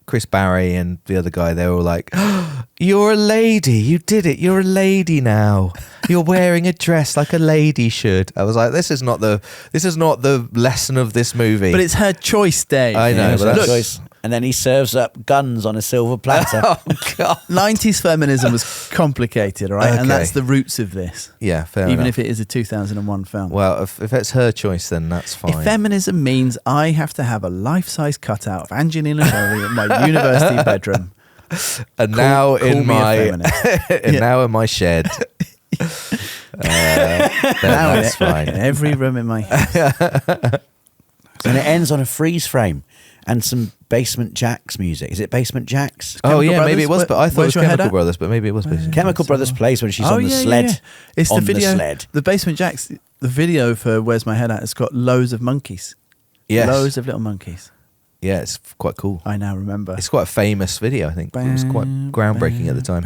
Chris Barrie and the other guy, they were all like, oh, you're a lady, you did it, you're a lady now, you're wearing a dress like a lady should. I was like, this is not the lesson of this movie. But it's her choice, Dave. I know, Yeah, but that's choice. And then he serves up guns on a silver platter. Oh god. 90s feminism was complicated, all right? Okay. And that's the roots of this. Yeah, fair Even enough. if it is a 2001 film. Well, if it's her choice, then that's fine. If feminism means I have to have a life-size cutout of Angelina Jolie in my university bedroom, and now call in me my a feminist. now in my shed, then Now that's fine. in every room in my house. And it ends on a freeze frame and some Basement Jaxx music. Is it Basement Jaxx? Oh Chemical yeah, maybe it Brothers? was, but I thought it Where's was your head Chemical at? Brothers, but maybe it was Basement. Chemical Brothers plays when she's on the sled. It's on the video. the sled. The Basement Jaxx, the video for Where's My Head At has got loads of monkeys. Yes. Loads of little monkeys. Yeah, it's quite cool. I now remember. It's quite a famous video, I think. It was quite groundbreaking at the time.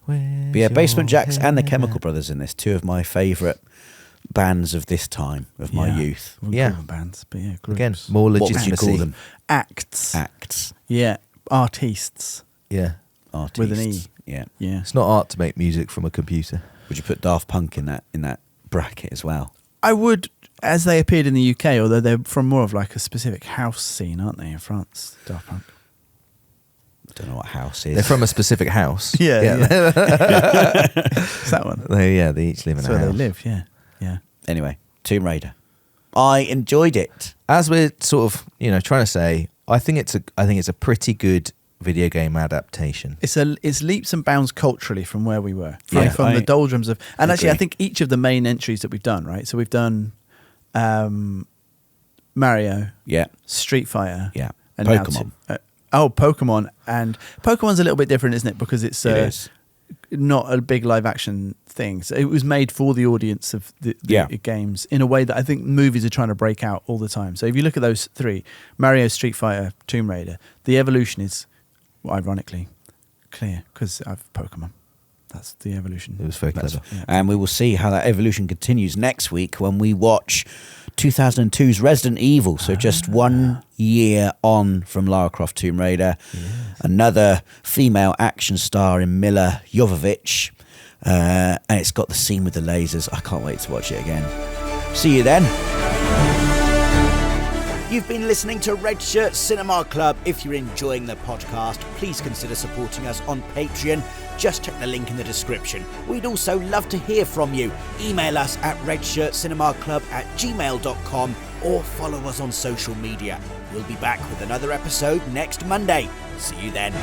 But yeah, Basement Jaxx and the Chemical Brothers in this, two of my favourite bands of this time, of my youth. Wouldn't Yeah. call them bands, but yeah, groups. Again, more What would you legitimacy. call them? Acts. Acts. Yeah, artistes Yeah. Artists. with an E. Yeah. Yeah. It's not art to make music from a computer. Would you put Daft Punk in that bracket as well? I would, as they appeared in the UK, although they're from more of like a specific house scene, aren't they, in France? Daft Punk. I don't know what house is. They're from a specific house. Yeah. It's that one. They each live in That's a where house. they live. Yeah. Anyway, Tomb Raider. I enjoyed it. As we're sort of, trying to say, I think it's a pretty good video game adaptation. It's leaps and bounds culturally from where we were. Yeah, From the doldrums of, and actually, I agree. think each of the main entries that we've done, right? So we've done Mario, Yeah. Street Fighter, Yeah. and Pokemon. Pokemon, and Pokemon's a little bit different, isn't it? Because it's It is. not a big live action thing. So it was made for the audience of the Yeah. games in a way that I think movies are trying to break out all the time. So if you look at those three, Mario, Street Fighter, Tomb Raider, the evolution is, ironically, clear because of Pokemon. That's the evolution. It was very clever. Yeah. And we will see how that evolution continues next week when we watch 2002's Resident Evil. So just 1 year on from Lara Croft Tomb Raider. Yes. Another female action star in Mila Jovovich. And it's got the scene with the lasers. I can't wait to watch it again. See you then. You've been listening to Redshirt Cinema Club. If you're enjoying the podcast, please consider supporting us on Patreon. Just check the link in the description. We'd also love to hear from you. Email us at redshirtcinemaclub@gmail.com or follow us on social media. We'll be back with another episode next Monday. See you then.